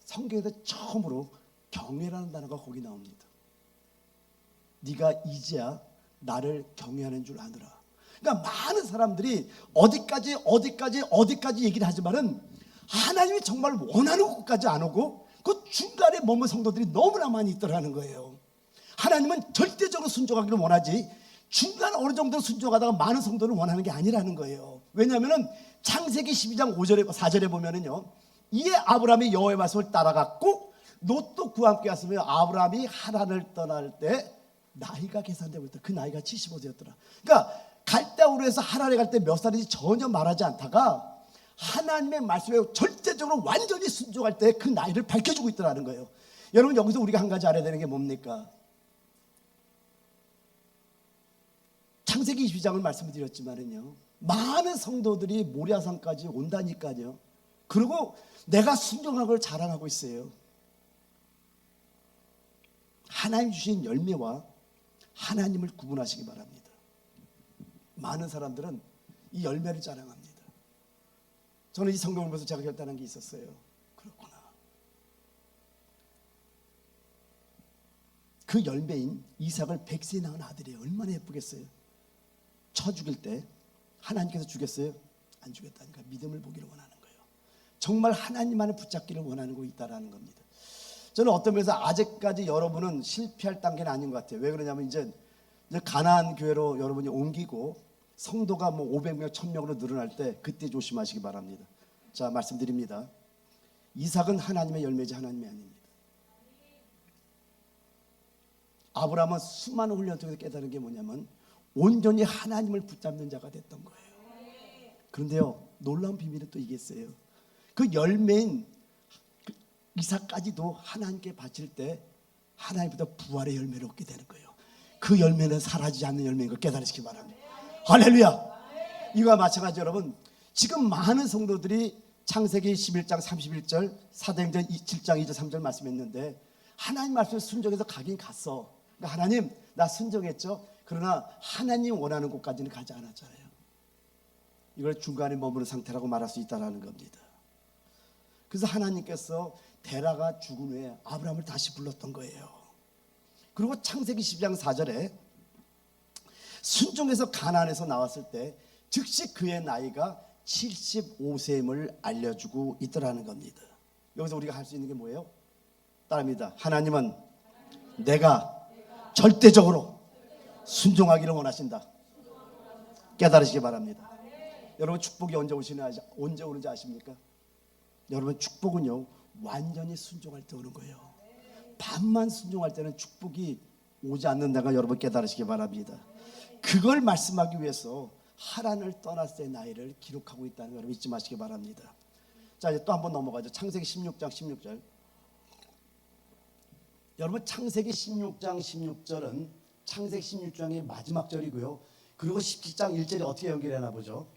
[SPEAKER 1] 성경에서 처음으로 경외라는 단어가 거기 나옵니다. 네가 이제야 나를 경외하는 줄 아느라. 그러니까 많은 사람들이 어디까지 얘기를 하지만은 하나님이 정말 원하는 곳까지 안 오고 그 중간에 머문 성도들이 너무나 많이 있더라는 거예요. 하나님은 절대적으로 순종하기를 원하지 중간 어느 정도 순종하다가 많은 성도는 원하는 게 아니라는 거예요. 왜냐하면 창세기 12장 5절에 4절에 보면은요, 이에 아브라함이 여호와의 말씀을 따라갔고 롯도 그와 함께 갔으며 아브라함이 하란을 떠날 때 나이가 계산되고 있다. 그 나이가 75세였더라. 그러니까 갈대아우르에서 하란에 갈 때 몇 살인지 전혀 말하지 않다가 하나님의 말씀에 절대적으로 완전히 순종할 때 그 나이를 밝혀주고 있더라는 거예요. 여러분, 여기서 우리가 한 가지 알아야 되는 게 뭡니까? 창세기 22장을 말씀드렸지만은요, 많은 성도들이 모리아산까지 온다니까요. 그리고 내가 순종한 걸 자랑하고 있어요. 하나님 주신 열매와 하나님을 구분하시기 바랍니다. 많은 사람들은 이 열매를 자랑합니다. 저는 이 성경을 보면서 제가 결단한 게 있었어요. 그렇구나. 그 열매인 이삭을 100세에 낳은 아들이에요. 얼마나 예쁘겠어요. 쳐 죽일 때 하나님께서 주겠어요? 안 주겠다니까 믿음을 보기를 원하는 거예요. 정말 하나님만을 붙잡기를 원하는 거 있다라는 겁니다. 저는 어떤 면에서 아직까지 여러분은 실패할 단계는 아닌 것 같아요. 왜 그러냐면 이제 가나안 교회로 여러분이 옮기고 성도가 뭐 500명, 1000명으로 늘어날 때 그때 조심하시기 바랍니다. 자, 말씀드립니다. 이삭은 하나님의 열매지 하나님이 아닙니다. 아브라함은 수많은 훈련 통해서 깨달은 게 뭐냐면 온전히 하나님을 붙잡는 자가 됐던 거예요. 그런데요, 놀라운 비밀은 또 이게 있어요. 그 열매인 이삭까지도 하나님께 바칠 때 하나님보다 부활의 열매를 얻게 되는 거예요. 그 열매는 사라지지 않는 열매인 걸 깨달으시기 바랍니다. 할렐루야. 이거와 마찬가지 여러분, 지금 많은 성도들이 창세기 11장 31절, 사도행전 7장 2절 3절 말씀했는데 하나님 말씀을 순종해서 가긴 갔어. 그러니까 하나님 나 순종했죠. 그러나 하나님 원하는 곳까지는 가지 않았잖아요. 이걸 중간에 머무는 상태라고 말할 수 있다는 겁니다. 그래서 하나님께서 데라가 죽은 후에 아브라함을 다시 불렀던 거예요. 그리고 창세기 12장 4절에 순종해서 가나안에서 나왔을 때 즉시 그의 나이가 75세임을 알려주고 있더라는 겁니다. 여기서 우리가 할 수 있는 게 뭐예요? 따릅니다. 하나님은 내가 절대적으로 순종하기를 원하신다. 깨달으시기 바랍니다. 여러분, 축복이 언제 오는지 아십니까? 여러분, 축복은요 완전히 순종할 때 오는 거예요. 반만 순종할 때는 축복이 오지 않는다가 여러분 깨달으시기 바랍니다. 그걸 말씀하기 위해서 하란을 떠났을 때 나이를 기록하고 있다는 걸 여러분 잊지 마시기 바랍니다. 자, 이제 또 한번 넘어가죠. 창세기 16장 16절. 여러분, 창세기 16장 16절은 창세기 16장의 마지막 절이고요. 그리고 17장 1절이 어떻게 연결하나 보죠.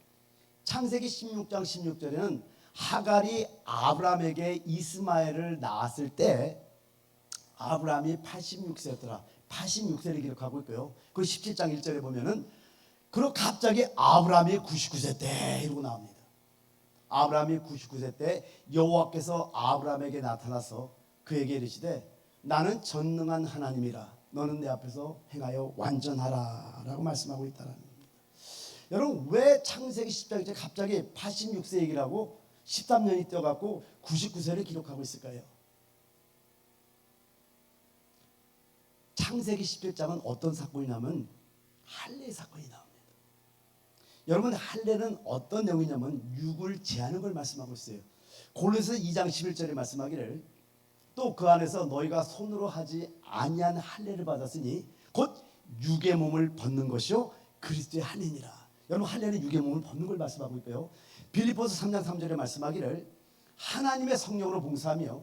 [SPEAKER 1] 창세기 16장 16절에는 하갈이 아브라함에게 이스마엘을 낳았을 때 아브라함이 86세였더라. 86세를 기록하고 있고요. 그리고 17장 1절에 보면은 그리고 갑자기 아브라함이 99세 때 이러고 나옵니다. 아브라함이 99세 때 여호와께서 아브라함에게 나타나서 그에게 이르시되 나는 전능한 하나님이라 너는 내 앞에서 행하여 완전하라 라고 말씀하고 있다는 겁니다. 여러분, 왜 창세기 10장에 갑자기 86세 얘기를 하고 13년이 뛰어갖고 99세를 기록하고 있을까요? 창세기 17장은 어떤 사건이냐면 할례 사건이 나옵니다. 여러분, 할례는 어떤 내용이냐면 육을 제하는 걸 말씀하고 있어요. 골로새서 2장 11절에 말씀하기를 또 그 안에서 너희가 손으로 하지 아니한 할례를 받았으니 곧 육의 몸을 벗는 것이요 그리스도의 할례니라. 여러분, 할례는 육의 몸을 벗는 걸 말씀하고 있고요. 빌립보서 3장 3절에 말씀하기를 하나님의 성령으로 봉사하며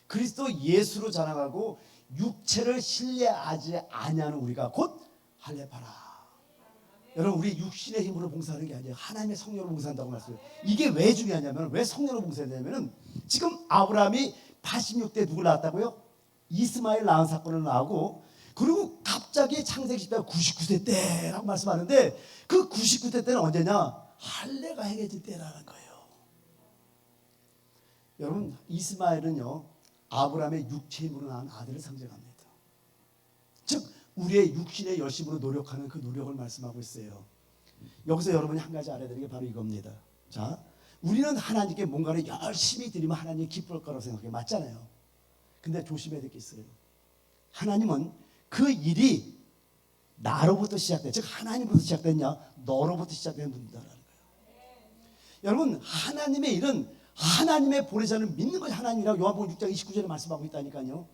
[SPEAKER 1] 그리스도 예수로 자랑하고 육체를 신뢰하지 아니하는 우리가 곧 할례파라. 여러분, 우리 육신의 힘으로 봉사하는 게 아니에요. 하나님의 성령으로 봉사한다고 말씀해요. 이게 왜 중요하냐면, 왜 성령으로 봉사하냐면 지금 아브라함이 86대 누굴 낳았다고요? 이스마엘 낳은 사건을 낳고, 그리고 갑자기 창세기 10장 99세 때라고 말씀하는데 그 99세 때는 언제냐? 할례가 행해질 때라는 거예요. 여러분, 이스마엘은요 아브라함의 육체의 힘으로 낳은 아들을 상징합니다. 즉 우리의 육신의 열심으로 노력하는 그 노력을 말씀하고 있어요. 여기서 여러분이 한 가지 알아야 되는 게 바로 이겁니다. 자, 우리는 하나님께 뭔가를 열심히 드리면 하나님이 기쁠 거라고 생각해요. 맞잖아요. 근데 조심해야 될 게 있어요. 하나님은 그 일이 나로부터 시작돼, 즉 하나님부터 시작됐냐, 너로부터 시작된 분이다라는 거예요. 여러분 하나님의 일은 하나님의 보내자는 믿는 것이 하나님이라고 요한복음 6장 29절에 말씀하고 있다니까요.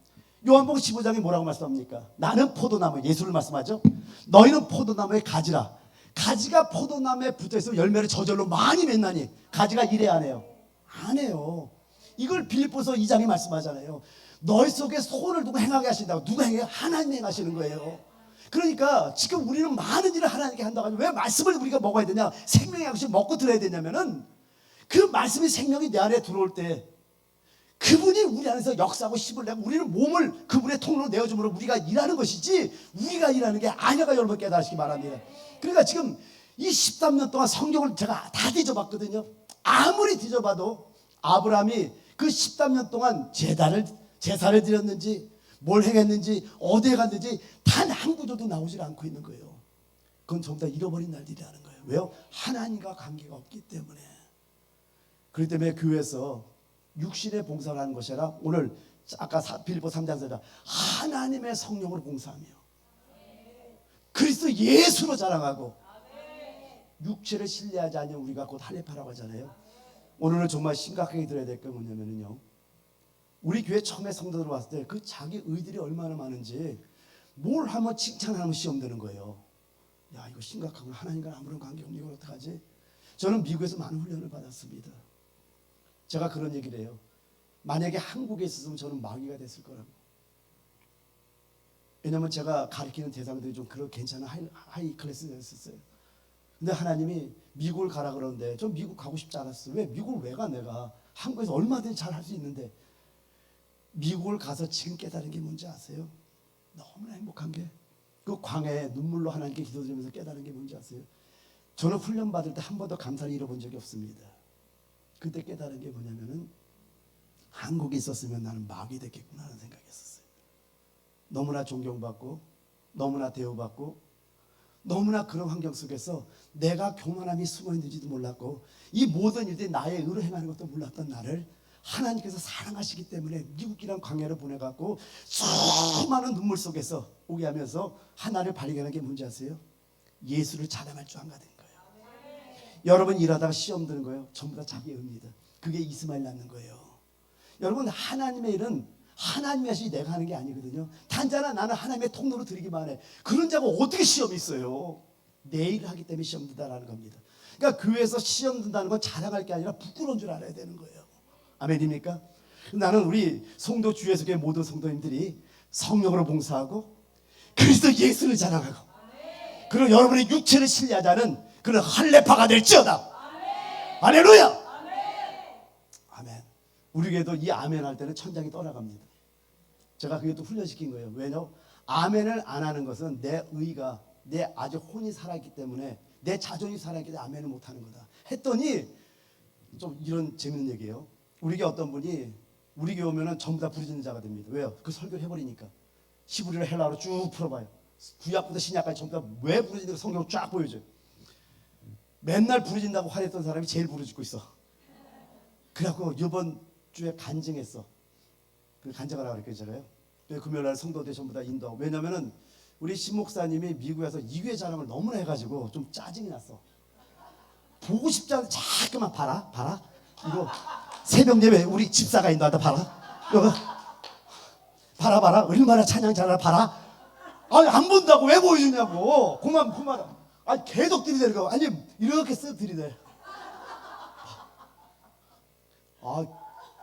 [SPEAKER 1] 요한복음 15장에 뭐라고 말씀합니까? 나는 포도나무, 예수를 말씀하죠. 너희는 포도나무의 가지라. 가지가 포도나무에 붙어있으면 열매를 저절로 많이 맺나니 가지가 이래 안 해요? 안 해요. 이걸 빌립보서 2장에 말씀하잖아요. 너희 속에 손을 두고 행하게 하신다고. 누가 행해요? 하나님이 행하시는 거예요. 그러니까 지금 우리는 많은 일을 하나님께 한다고 하죠. 왜 말씀을 우리가 먹어야 되냐? 생명의 양식 먹고 들어야 되냐면은 그 말씀이 생명이 내 안에 들어올 때 그분이 우리 안에서 역사하고 힘을 내고 우리는 몸을 그분의 통로로 내어줌으로 우리가 일하는 것이지 우리가 일하는 게 아니가 여러분 깨달으시기 바랍니다. 그러니까 지금 이 13년 동안 성경을 제가 다 뒤져봤거든요. 아무리 뒤져봐도 아브라함이 그 13년 동안 제사를 드렸는지 뭘 행했는지 어디에 갔는지 단 한 구조도 나오질 않고 있는 거예요. 그건 전부 다 잃어버린 날들이라는 거예요. 왜요? 하나님과 관계가 없기 때문에. 그렇기 때문에 교회에서 육신의 봉사를 하는 것이 아니라 오늘 아까 빌립보 3장에서 하나님의 성령으로 봉사하며 그리스도 예수로 자랑하고 육체를 신뢰하지 않으면 우리가 곧 할례파라고 하잖아요. 오늘은 정말 심각하게 들어야 될 게 뭐냐면요, 우리 교회 처음에 성도들 왔을 때 그 자기 의들이 얼마나 많은지 뭘 하면 칭찬하면 시험 드는 거예요. 야, 이거 심각하구나. 하나님과 아무런 관계 없는 이걸 어떡하지? 저는 미국에서 많은 훈련을 받았습니다. 제가 그런 얘기를 해요. 만약에 한국에 있었으면 저는 마귀가 됐을 거라고. 왜냐하면 제가 가르치는 대상들이 좀 그런 괜찮은 하이 클래스였었어요. 근데 하나님이 미국을 가라 그러는데 전 미국 가고 싶지 않았어요. 왜? 미국을 왜 가? 내가 한국에서 얼마든지 잘 할 수 있는데. 미국을 가서 지금 깨달은 게 뭔지 아세요? 너무나 행복한 게 그 광야에 눈물로 하나님께 기도드리면서 깨달은 게 뭔지 아세요? 저는 훈련 받을 때 한 번도 감사를 잃어본 적이 없습니다. 그때 깨달은 게 뭐냐면은 한국에 있었으면 나는 마귀 됐겠구나 하는 생각이었어요. 너무나 존경받고 너무나 대우받고 너무나 그런 환경 속에서 내가 교만함이 숨어 있는지도 몰랐고 이 모든 일들이 나의 의로 행하는 것도 몰랐던 나를 하나님께서 사랑하시기 때문에 미국이란 광야를 보내갖고 수많은 눈물 속에서 오게 하면서 하나를 발견한 게 뭔지 아세요? 예수를 자랑할 줄 안 가는 거예요. 여러분 일하다가 시험 드는 거예요. 전부 다 자기 의입니다. 그게 이스마엘 낳는 거예요. 여러분 하나님의 일은 하나님이 하시지 내가 하는 게 아니거든요. 단자나 나는 하나님의 통로로 드리기만 해. 그런 자가 어떻게 시험이 있어요? 내 일을 하기 때문에 시험 든다라는 겁니다. 그러니까 교회에서 시험 든다는 건 자랑할 게 아니라 부끄러운 줄 알아야 되는 거예요. 아멘입니까? 나는 우리 성도 주에서 교회 모든 성도님들이 성령으로 봉사하고 그리스도 예수를 자랑하고 그리고 여러분의 육체를 신뢰하자는 그런 할례파가 될지어다. 할렐루야. 아멘. 우리 교회도 이 아멘 할 때는 천장이 떠나갑니다. 제가 그게 또 훈련시킨 거예요. 왜냐? 아멘을 안 하는 것은 내 의가 내 아주 혼이 살아있기 때문에 내 자존이 살아있기 때문에 아멘을 못하는 거다 했더니 좀 이런 재밌는 얘기예요. 우리 교회 어떤 분이 우리 교회 오면은 전부 다 부르짖는 자가 됩니다. 왜요? 그 설교를 해버리니까. 히브리어를 헬라어로 쭉 풀어봐요. 구약부터 신약까지 전부 다 왜 부르짖는 가 성경을 쫙 보여줘요. 맨날 부르짖는다고 화냈던 사람이 제일 부르짖고 있어. 그래갖고 이번 주에 간증했어. 그 간증을 하라고 그랬잖아요. 금요일날 성도들 전부 다 인도하고. 왜냐면은 우리 신 목사님이 미국에서 이교회 자랑을 너무나 해가지고 좀 짜증이 났어. 보고 싶지 않은데 자꾸만 봐라. 이거 새벽 예배 우리 집사가 인도한다 봐라. 이거 봐라. 얼마나 찬양 잘하나 봐라. 아니 안 본다고 왜 보여주냐고. 그만. 아니 계속 들이대는 거. 아니 이렇게 쓱 들이대. 아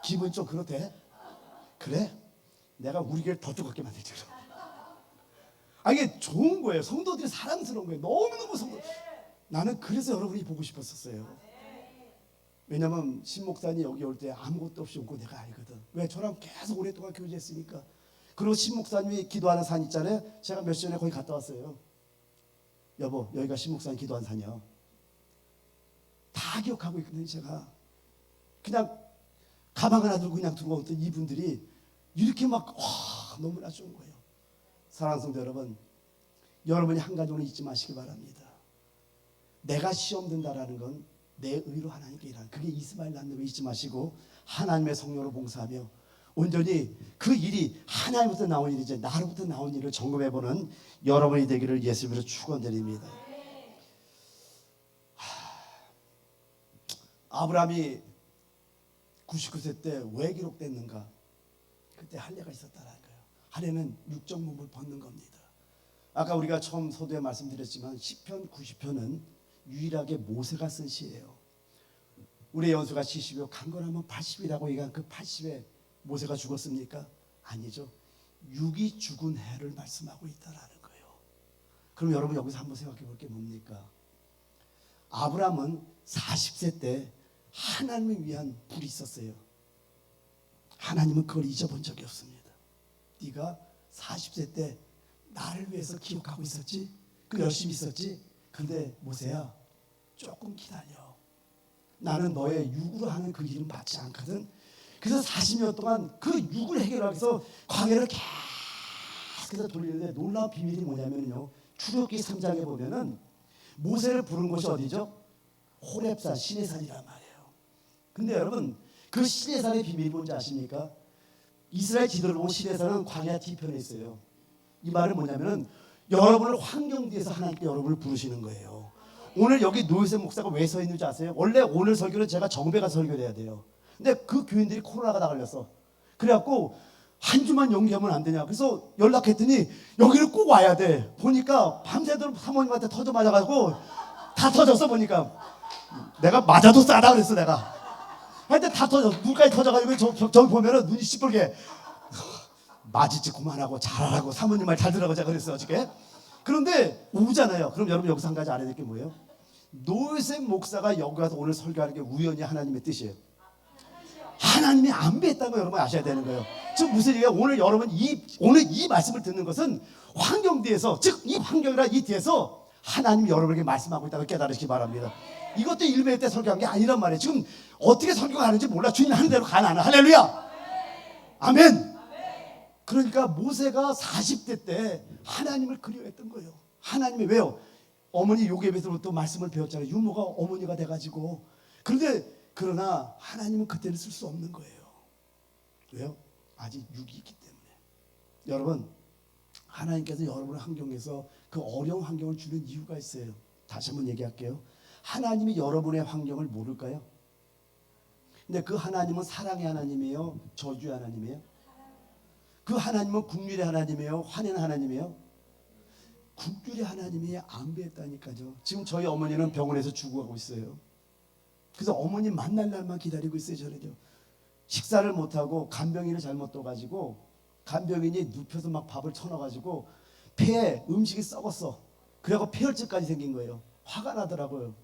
[SPEAKER 1] 기분 좀 그렇대. 그래? 내가 우리 교회를 더 뜨겁게 만들지. 아 이게 좋은 거예요. 성도들이 사랑스러운 거예요. 너무너무 성도. 나는 그래서 여러분이 보고 싶었었어요. 왜냐면 신 목사님 여기 올 때 아무것도 없이 온 거 내가 알거든. 왜? 저랑 계속 오랫동안 교제했으니까. 그리고 신 목사님이 기도하는 산 있잖아요. 제가 몇 주 전에 거기 갔다 왔어요. 여보 여기가 신 목사님 기도하는 산이요. 다 기억하고 있거든요. 제가 그냥 가방 하나 들고 그냥 들어오던 이분들이 이렇게 막 너무나 좋은 거예요. 사랑하는 성도 여러분, 여러분이 한 가지 오늘 잊지 마시기 바랍니다. 내가 시험 든다라는 건 내 의로 하나님께 일하는, 그게 이스마엘 낳는 거 잊지 마시고 하나님의 성령으로 봉사하며 온전히 그 일이 하나님부터 나온 일이지 나로부터 나온 일을 점검해보는 여러분이 되기를 예수님으로 축원드립니다. 아브라함이 99세 때 왜 기록됐는가? 그때 할례가 있었다는 거예요. 할례는 육적 몸을 벗는 겁니다. 아까 우리가 처음 서두에 말씀드렸지만 시편 90편은 유일하게 모세가 쓴 시예요. 우리 연수가 70이요 강건하면 80이라고 얘기한 그 80에 모세가 죽었습니까? 아니죠. 육이 죽은 해를 말씀하고 있다라는 거예요. 그럼 여러분 여기서 한번 생각해 볼 게 뭡니까? 아브라함은 40세 때 하나님을 위한 불이 있었어요. 하나님은 그걸 잊어본 적이 없습니다. 네가 40세 때 나를 위해서 기억하고 있었지? 그 열심히 있었지? 근데 모세야 조금 기다려. 나는 너의 육으로 하는 그 일은 맞지 않거든. 그래서 40년 동안 그 육을 해결하기 위해서 광야를 계속해서 돌리는데 놀라운 비밀이 뭐냐면요, 출애굽기 3장에 보면은 모세를 부른 곳이 어디죠? 호렙산 시내산이란 말이에요. 근데 여러분 그 시내산의 비밀이 뭔지 아십니까? 이스라엘 지도를 보면 시내산은 광야 뒤편에 있어요. 이 말은 뭐냐면은 여러분을 환경 뒤에서 하나님께 여러분을 부르시는 거예요. 오늘 여기 노유세 목사가 왜 서 있는지 아세요? 원래 오늘 설교는 제가 정배 가서 설교를 해야 돼요. 근데 그 교인들이 코로나가 다 걸렸어. 그래갖고 한 주만 연기하면 안 되냐. 그래서 연락했더니 여기를 꼭 와야 돼. 보니까 밤새도록 사모님한테 터져 맞아가지고 다 터졌어. 보니까 내가 맞아도 싸다 그랬어. 내가 하여튼 다 터졌어. 눈까지 터져가지고 저기 보면은 눈이 시뻘게. 맞을지 그만하고 잘하라고 사모님 말 잘 들어가자 그랬어 어저께. 그런데 오잖아요. 그럼 여러분 여기서 한 가지 알아야 될 게 뭐예요? 노유세 목사가 여기 와서 오늘 설교하는 게 우연히 하나님의 뜻이에요. 하나님이 안배했다는 거 여러분 아셔야 되는 거예요. 즉 무슨 얘기예요? 오늘 여러분 오늘 이 말씀을 듣는 것은 환경 뒤에서, 즉 이 환경이나 이 뒤에서 하나님이 여러분에게 말씀하고 있다고 깨달으시기 바랍니다. 이것도 일배 때 설교한 게 아니란 말이에요. 지금 어떻게 설교하는지 몰라. 주님 하는 대로 가 나는. 할렐루야. 아멘. 그러니까 모세가 40대 때 하나님을 그리워했던 거예요. 하나님이 왜요? 어머니 요괴에서부터 말씀을 배웠잖아요. 유모가 어머니가 돼가지고. 그러나 하나님은 그때는 쓸 수 없는 거예요. 왜요? 아직 육이 있기 때문에. 여러분 하나님께서 여러분의 환경에서 그 어려운 환경을 주는 이유가 있어요. 다시 한번 얘기할게요. 하나님이 여러분의 환경을 모를까요? 근데 그 하나님은 사랑의 하나님이에요? 저주의 하나님이에요? 그 하나님은 긍휼의 하나님이에요? 화내는 하나님이에요? 긍휼의 하나님이 안배했다니까요. 지금 저희 어머니는 병원에서 죽어가고 있어요. 그래서 어머니 만날 날만 기다리고 있어요. 저는요. 식사를 못하고 간병인을 잘못 떠가지고 간병인이 눕혀서 막 밥을 쳐넣어가지고 폐에 음식이 썩었어. 그래갖고 폐혈증까지 생긴 거예요. 화가 나더라고요.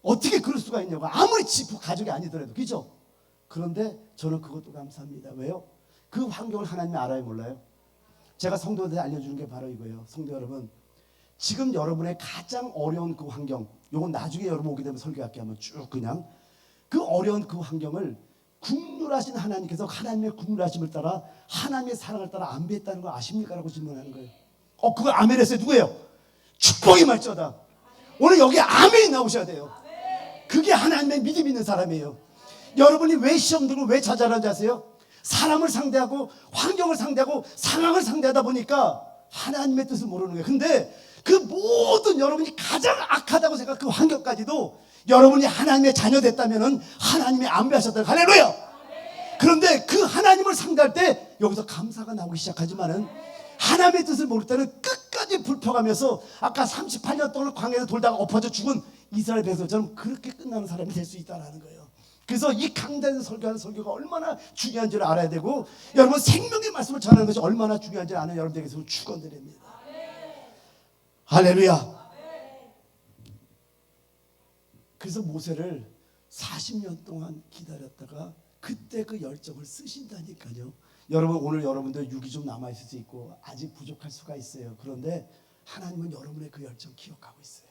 [SPEAKER 1] 어떻게 그럴 수가 있냐고. 아무리 가족이 아니더라도. 그죠? 그런데 저는 그것도 감사합니다. 왜요? 그 환경을 하나님이 알아요 몰라요? 제가 성도들한테 알려주는 게 바로 이거예요. 성도 여러분, 지금 여러분의 가장 어려운 그 환경, 요건 나중에 여러분 오게 되면 설교할게 하면 쭉 그냥 그 어려운 그 환경을 긍휼하신 하나님께서 하나님의 긍휼하심을 따라 하나님의 사랑을 따라 안배했다는 거 아십니까? 라고 질문하는 거예요. 그거 아멘 했어요. 누구예요? 축복이 말쩌다. 오늘 여기 아멘이 나오셔야 돼요. 그게 하나님의 믿음 있는 사람이에요. 여러분이 왜 시험 들고 왜 좌절하는지 아세요? 사람을 상대하고 환경을 상대하고 상황을 상대하다 보니까 하나님의 뜻을 모르는 거예요. 근데 그 모든 여러분이 가장 악하다고 생각한 그 환경까지도 여러분이 하나님의 자녀 됐다면 하나님이 안배하셨다. 할렐루야. 그런데 그 하나님을 상대할 때 여기서 감사가 나오기 시작하지만은 하나님의 뜻을 모를 때는 끝까지 불평하면서 아까 38년 동안 광야에서 돌다가 엎어져 죽은 이스라엘 백성처럼 그렇게 끝나는 사람이 될 수 있다는 거예요. 그래서 이 강단에서 설교하는 설교가 얼마나 중요한지를 알아야 되고, 여러분 생명의 말씀을 전하는 것이 얼마나 중요한지 아는 여러분들에게서 축원드립니다. 할렐루야. 그래서 모세를 40년 동안 기다렸다가 그때 그 열정을 쓰신다니까요. 여러분 오늘 여러분들 육이 좀 남아있을 수 있고 아직 부족할 수가 있어요. 그런데 하나님은 여러분의 그 열정 기억하고 있어요.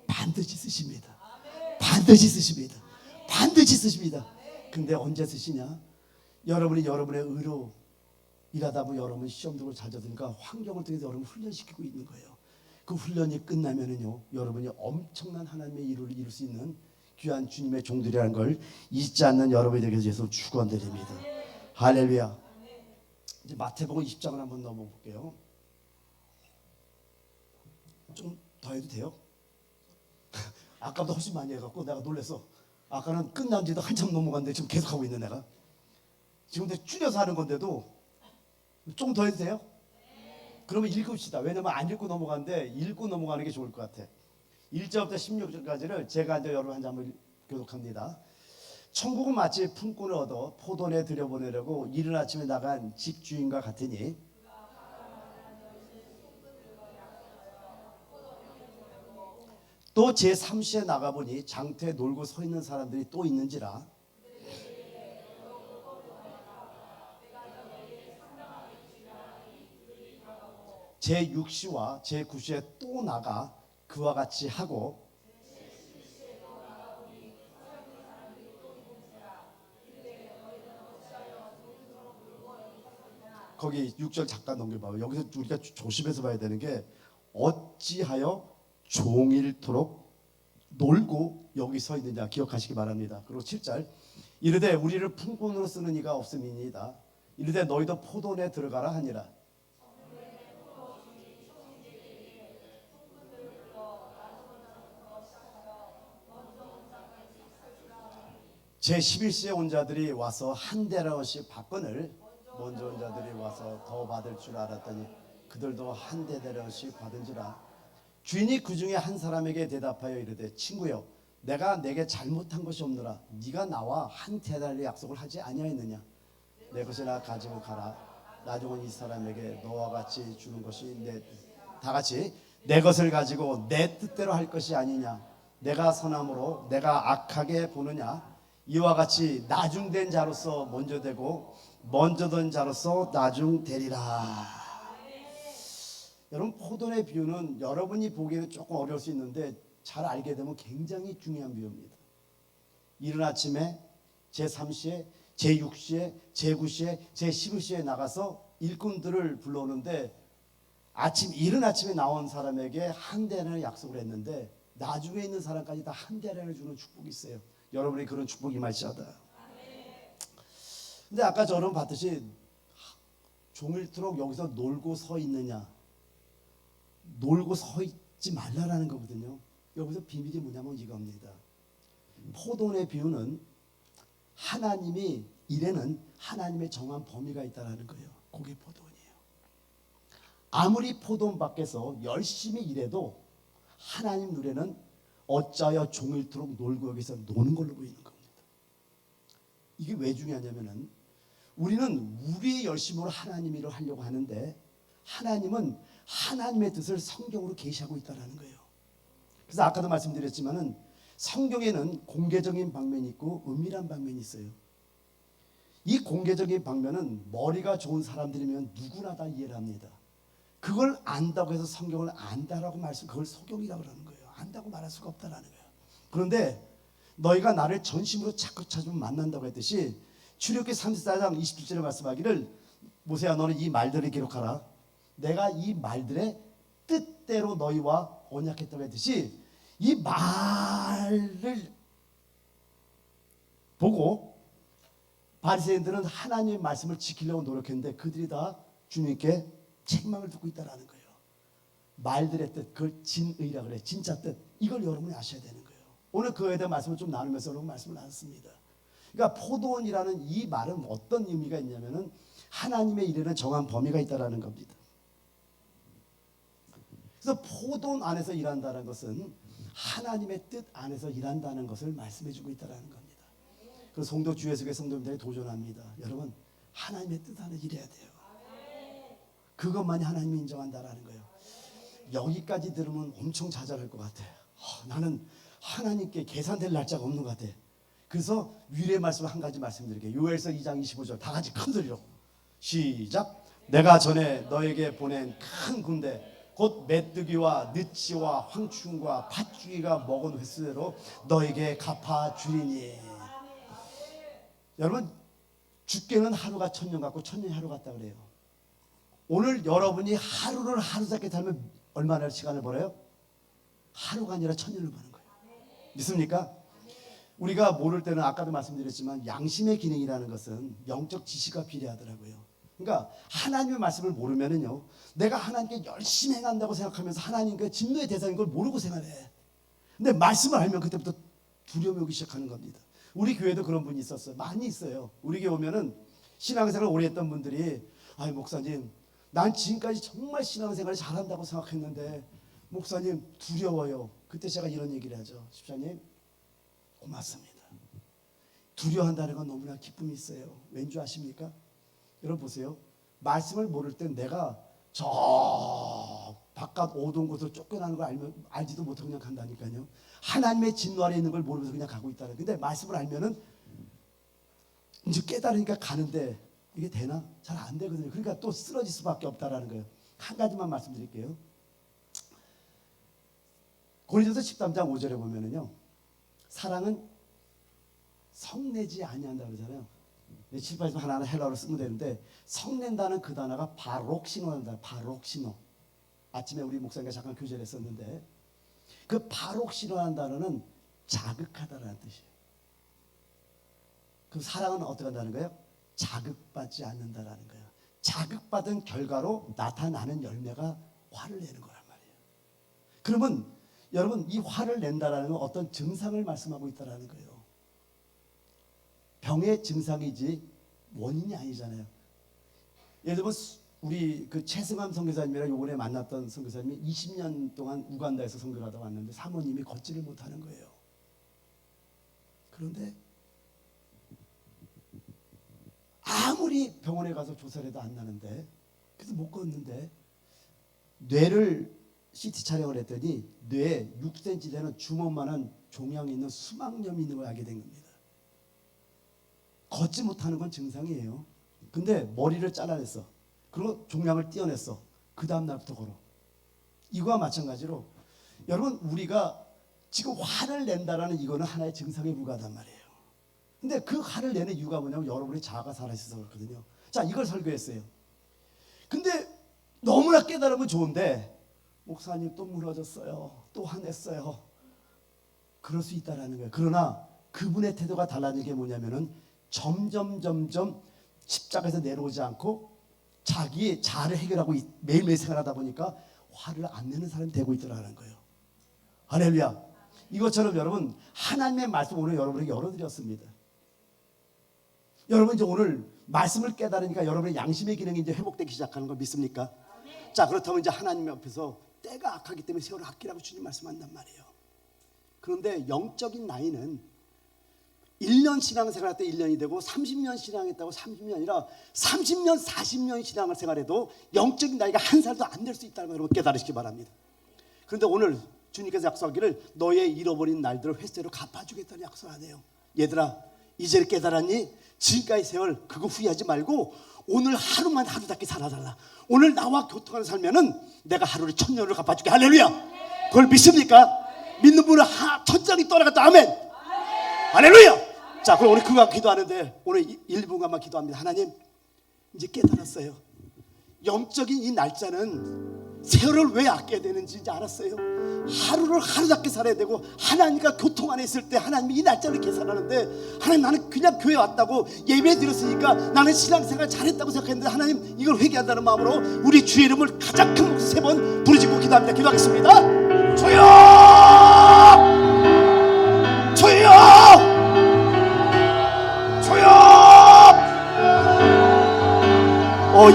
[SPEAKER 1] 반드시 쓰십니다. 반드시 쓰십니다. 반드시 쓰십니다. 근데 언제 쓰시냐? 여러분이 여러분의 의로 일하다 보면 여러분 시험 들고 잘 져드니까 환경을 통해서 여러분 훈련시키고 있는 거예요. 그 훈련이 끝나면은요, 여러분이 엄청난 하나님의 일을 이룰 수 있는 귀한 주님의 종들이라는 걸 잊지 않는 여러분에게 대해서 축원드립니다. 할렐루야. 이제 마태복음 20장을 한번 넘어볼게요. 좀 더 해도 돼요? 아까보다 훨씬 많이 해갖고 내가 놀랐어. 아까는 끝난 지도 한참 넘어갔는데 지금 계속하고 있는 내가. 지금 줄여서 하는 건데도 좀 더 해도 돼요? 그러면 읽읍시다. 왜냐면 안 읽고 넘어가는데 읽고 넘어가는 게 좋을 것 같아. 1절부터 16절까지를 제가 이제 여러분 한번 교독합니다. 천국은 마치 품꾼을 얻어 포도원에 들여보내려고 이른 아침에 나간 집주인과 같으니 또 제3시에 나가보니 장터에 놀고 서 있는 사람들이 또 있는지라 제6시와 제9시에 또 나가 그와 같이 하고 거기 6절 잠깐 넘겨봐요. 여기서 우리가 조심해서 봐야 되는 게 어찌하여 종일토록 놀고 여기 서 있느냐 기억하시기 바랍니다. 그리고 7절 이르되 우리를 품꾼으로 쓰는 이가 없음이니이다. 이르되 너희도 포도원에 들어가라 하니라. 제11시에 온 자들이 와서 한 데나씩 받거늘 먼저 온 자들이 와서 더 받을 줄 알았더니 그들도 한 데나씩 받은지라. 주인이 그 중에 한 사람에게 대답하여 이르되 친구여 내가 내게 잘못한 것이 없노라. 네가 나와 한 데나리의 약속을 하지 아니하였느냐. 내 것이나 가지고 가라. 나중은 이 사람에게 너와 같이 주는 것이 다 같이 내 것을 가지고 내 뜻대로 할 것이 아니냐. 내가 선함으로 내가 악하게 보느냐. 이와 같이 나중된 자로서 먼저 되고 먼저 된 자로서 나중되리라. 여러분 포도원의 비유는 여러분이 보기에는 조금 어려울 수 있는데 잘 알게 되면 굉장히 중요한 비유입니다. 이른 아침에 제3시에 제6시에 제9시에 제11시에 나가서 일꾼들을 불러오는데 이른 아침에 나온 사람에게 한 대를 약속을 했는데 나중에 있는 사람까지 다 한 대를 주는 축복이 있어요. 여러분이 그런 축복이 말시하다. 근데 아까 저는 봤듯이 종일토록 여기서 놀고 서 있느냐, 놀고 서 있지 말라라는 거거든요. 여기서 비밀이 뭐냐면 이겁니다. 포도원의 비유는 하나님이 일에는 하나님의 정한 범위가 있다라는 거예요. 그게 포도원이에요. 아무리 포도원 밖에서 열심히 일해도 하나님 눈에는 어찌하여 종일토록 놀고 여기서 노는 걸로 보이는 겁니다. 이게 왜 중요하냐면은 우리는 우리의 열심으로 하나님 일을 하려고 하는데 하나님은 하나님의 뜻을 성경으로 계시하고 있다는 거예요. 그래서 아까도 말씀드렸지만은 성경에는 공개적인 방면이 있고 은밀한 방면이 있어요. 이 공개적인 방면은 머리가 좋은 사람들이면 누구나 다 이해를 합니다. 그걸 안다고 해서 성경을 안다라고 말씀, 그걸 소경이라고 그러는 거예요. 안다고 말할 수가 없다라는 거예요. 그런데 너희가 나를 전심으로 자꾸 찾으면 만난다고 했듯이 출애굽기 34장 27절에 말씀하기를 모세야 너는 이 말들을 기록하라. 내가 이 말들의 뜻대로 너희와 언약했다고 했듯이 이 말을 보고 바리새인들은 하나님의 말씀을 지키려고 노력했는데 그들이 다 주님께 책망을 듣고 있다는 거예요. 말들의 뜻, 그걸 진의라 그래. 진짜 뜻. 이걸 여러분이 아셔야 되는 거예요. 오늘 그거에 대한 말씀을 좀 나누면서 여러분 말씀을 나눴습니다. 그러니까 포도원이라는 이 말은 어떤 의미가 있냐면은 하나님의 일에는 정한 범위가 있다라는 겁니다. 그래서 포도원 안에서 일한다는 것은 하나님의 뜻 안에서 일한다는 것을 말씀해주고 있다라는 겁니다. 그래서 성도 주예수의 성도님들이 도전합니다. 여러분 하나님의 뜻 안에 일해야 돼요. 그것만이 하나님이 인정한다라는 거예요. 여기까지 들으면 엄청 자잘할 것 같아. 나는 하나님께 계산될 날짜가 없는 것 같아. 그래서 위례의 말씀 한 가지 말씀드릴게요. 요엘서 2장 25절 다 같이 큰 소리로 시작. 내가 전에 너에게 보낸 큰 군대 곧 메뚜기와 느치와 황충과 팥죽이가 먹은 횟수대로 너에게 갚아주리니. 여러분 죽게는 하루가 천년 같고 천년이 하루 같다 그래요. 오늘 여러분이 하루를 하루답게 살면 얼마나 시간을 벌어요? 하루가 아니라 천년을 버는 거예요. 믿습니까? 우리가 모를 때는 아까도 말씀드렸지만 양심의 기능이라는 것은 영적 지식과 비례하더라고요. 그러니까 하나님의 말씀을 모르면은요, 내가 하나님께 열심히 행한다고 생각하면서 하나님께 진노의 대상인 걸 모르고 생활해. 근데 말씀을 알면 그때부터 두려움이 오기 시작하는 겁니다. 우리 교회도 그런 분이 있었어요. 많이 있어요. 우리 교회 오면은 신앙생활 오래 했던 분들이 아이 목사님 난 지금까지 정말 신앙생활을 잘한다고 생각했는데 목사님 두려워요. 그때 제가 이런 얘기를 하죠. 집사님 고맙습니다. 두려워한다는 건 너무나 기쁨이 있어요. 왠지 아십니까? 여러분 보세요. 말씀을 모를 땐 내가 저 바깥 어두운 곳으로 쫓겨나는 걸 알지도 못하고 그냥 간다니까요. 하나님의 진노 아래 있는 걸 모르면서 그냥 가고 있다는. 근데 말씀을 알면은 이제 깨달으니까 가는데 이게 되나? 잘 안 되거든요. 그러니까 또 쓰러질 수밖에 없다라는 거예요. 한 가지만 말씀드릴게요. 고린도서 13장 5절에 보면은요. 사랑은 성내지 아니한다 그러잖아요. 7, 8절 하나하나 헬라어로 쓰면 되는데 성낸다는 그 단어가 바록시노란다. 바록시노. 아침에 우리 목사님과 잠깐 교제를 했었는데 그 바록시노라는 단어는 자극하다라는 뜻이에요. 그 사랑은 어떻게 한다는 거예요? 자극받지 않는다라는 거예요. 자극받은 결과로 나타나는 열매가 화를 내는 거란 말이에요. 그러면 여러분 이 화를 낸다라는 건 어떤 증상을 말씀하고 있다라는 거예요. 병의 증상이지 원인이 아니잖아요. 예를 들면 우리 그 최승함 선교사님이랑 요번에 만났던 선교사님이 20년 동안 우간다에서 선교를 하다 왔는데 사모님이 걷지를 못하는 거예요. 그런데 아무리 병원에 가서 조사를 해도 안 나는데 그래서 못 걷는데 뇌를 CT 촬영을 했더니 뇌에 6cm 되는 주먹만한 종양이 있는 수막염이 있는 걸 알게 된 겁니다. 걷지 못하는 건 증상이에요. 근데 머리를 잘라냈어. 그리고 종양을 떼어냈어. 그 다음 날부터 걸어. 이거와 마찬가지로 여러분 우리가 지금 화를 낸다라는 이거는 하나의 증상에 불과하단 말이에요. 근데 그 화를 내는 이유가 뭐냐면 여러분의 자아가 살아있어서 그렇거든요. 자, 이걸 설교했어요. 근데 너무나 깨달으면 좋은데 목사님 또 무너졌어요. 또 화냈어요. 그럴 수 있다라는 거예요. 그러나 그분의 태도가 달라진 게 뭐냐면은 점점 십자가에서 내려오지 않고 자기의 자아를 해결하고 매일매일 생활하다 보니까 화를 안 내는 사람이 되고 있더라는 거예요. 할렐루야. 이것처럼 여러분 하나님의 말씀 오늘 여러분에게 열어드렸습니다. 여러분 이제 오늘 말씀을 깨달으니까 여러분의 양심의 기능이 이제 회복되기 시작하는 걸 믿습니까? 자, 그렇다면 이제 하나님 앞에서 때가 악하기 때문에 세월을 아끼라고 주님 말씀한단 말이에요. 그런데 영적인 나이는 1년 신앙생활할 때 1년이 되고 30년 신앙했다고 30년이 아니라 30년 40년 신앙을 생활해도 영적인 나이가 한 살도 안 될 수 있다는 걸 여러분 깨달으시기 바랍니다. 그런데 오늘 주님께서 약속하기를 너의 잃어버린 날들을 회세로 갚아주겠다는 약속하네요. 얘들아 이제 깨달았니? 지금까지 세월 그거 후회하지 말고 오늘 하루만 하루답게 살아달라. 오늘 나와 교통하는 살면은 내가 하루를 1000년을 갚아줄게. 할렐루야. 그걸 믿습니까? 믿는 분은 천장이 떠나갔다. 아멘. 할렐루야. 자, 그럼 우리 그거 기도하는데 오늘 1분간만 기도합니다. 하나님 이제 깨달았어요. 영적인 이 날짜는 세월을 왜 아껴야 되는지 이제 알았어요. 하루를 하루답게 살아야 되고 하나님과 교통 안에 있을 때 하나님이 이 날짜를 계산하는데 하나님 나는 그냥 교회 왔다고 예배 드렸으니까 나는 신앙생활 잘했다고 생각했는데 하나님 이걸 회개한다는 마음으로 우리 주의 이름을 가장 큰 목소리 3번 부르짖고 기도합니다. 기도하겠습니다. 주여 주여 주여.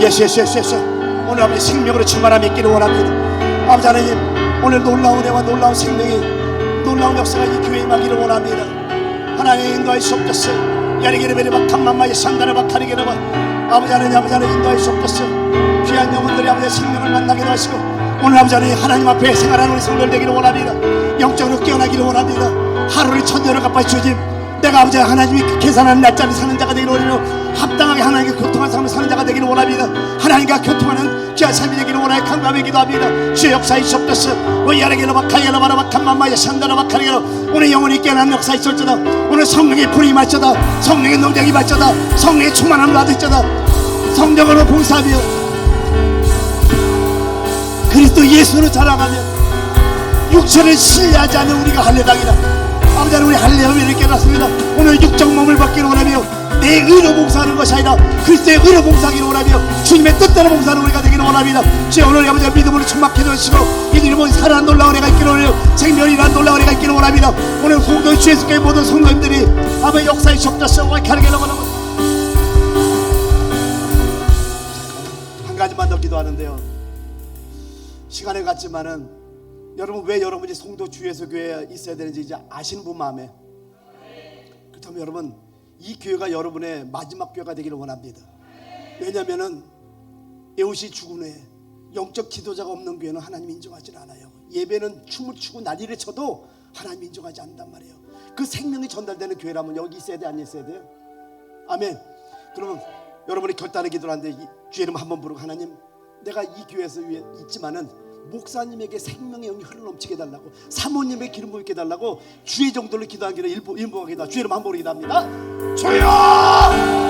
[SPEAKER 1] 예수 오늘 아버지 생명으로 충만함이 있기를 원합니다. 아버지 하나님 오늘 놀라운 애와 놀라운 생명이 놀라운 역사가 이 교회에 임하기를 원합니다. 하나님 인도할 수 없겠어. 야리게르베르 박한만마의 산다르 박하리게르 아버지 하나님 인도할 수 없겠어. 귀한 영혼들이 아버지의 생명을 만나게 하시고 오늘 아버지 하나님 앞에 생활하는 우리 성도들 되기를 원합니다. 영적으로 깨어나기를 원합니다. 하루를 1000년을 갚아주지 내가 아버지 하나님이 계산하는 날짜를 사는 자가 되기를 원하며 합당하게 하나님과 교통하는 삶을 사는 자가 되기를 원합니다. 하나님과 교통하는 귀한 삶이 되기를 원하여 간감히 기도합니다. 주의 역사에 있었겠어. 오야라게로 박하게로 바라박한만마야 산다라 박하게로 오늘 영혼이 깨어나는 역사에 있었잖아. 오늘 성령의 불이 임할지어다. 성령의 능력이 임할지어다. 성령의 충만함을 받을지어다. 성령으로 봉사하며 그리스도 예수를 자랑하며 육체를 신뢰하지 않는 우리가 할례당이다. 아버지 우리 할례하며 깨닫습니다. 오늘 육적 몸을 받기를 원하며 내 의로 봉사하는 것이 아니라 그리스도의 의로 봉사하기를 원하며 주님의 뜻대로 봉사하는 우리가 되기를 원합니다. 주여 오늘 아버지 믿음으로 충만케 해주시고 이들이 살아난 놀라운 은혜가 있기를 원하며 생명이란 놀라운 은혜가 있기를 원합니다. 오늘 송도 주 예수께의 모든 성도님들이 아버지 역사의 적자성을 가르게 원합니다. 한 가지만 더 기도하는데요. 시간이 갔지만은 여러분 왜 여러분이 송도 주 예수 교회에 있어야 되는지 이제 아시는 분 마음에, 그렇다면 여러분 이 교회가 여러분의 마지막 교회가 되기를 원합니다. 왜냐하면은 에웃이 죽은 후에 영적 지도자가 없는 교회는 하나님 인정하지 않아요. 예배는 춤을 추고 난리를 쳐도 하나님 인정하지 않는단 말이에요. 그 생명이 전달되는 교회라면 여기 있어야 돼, 안 있어야 돼요? 아멘. 그러면 여러분이 결단의 기도를 하는데 주의 이름 한번 부르고, 하나님 내가 이 교회에서 있지만은 목사님에게 생명의 영이 흘러넘치게 해달라고, 사모님의 기름 부게 해달라고 주의 정도로 기도하기를 일부하게 해달라. 주의 이름 한번 부르게 합니다. 주여!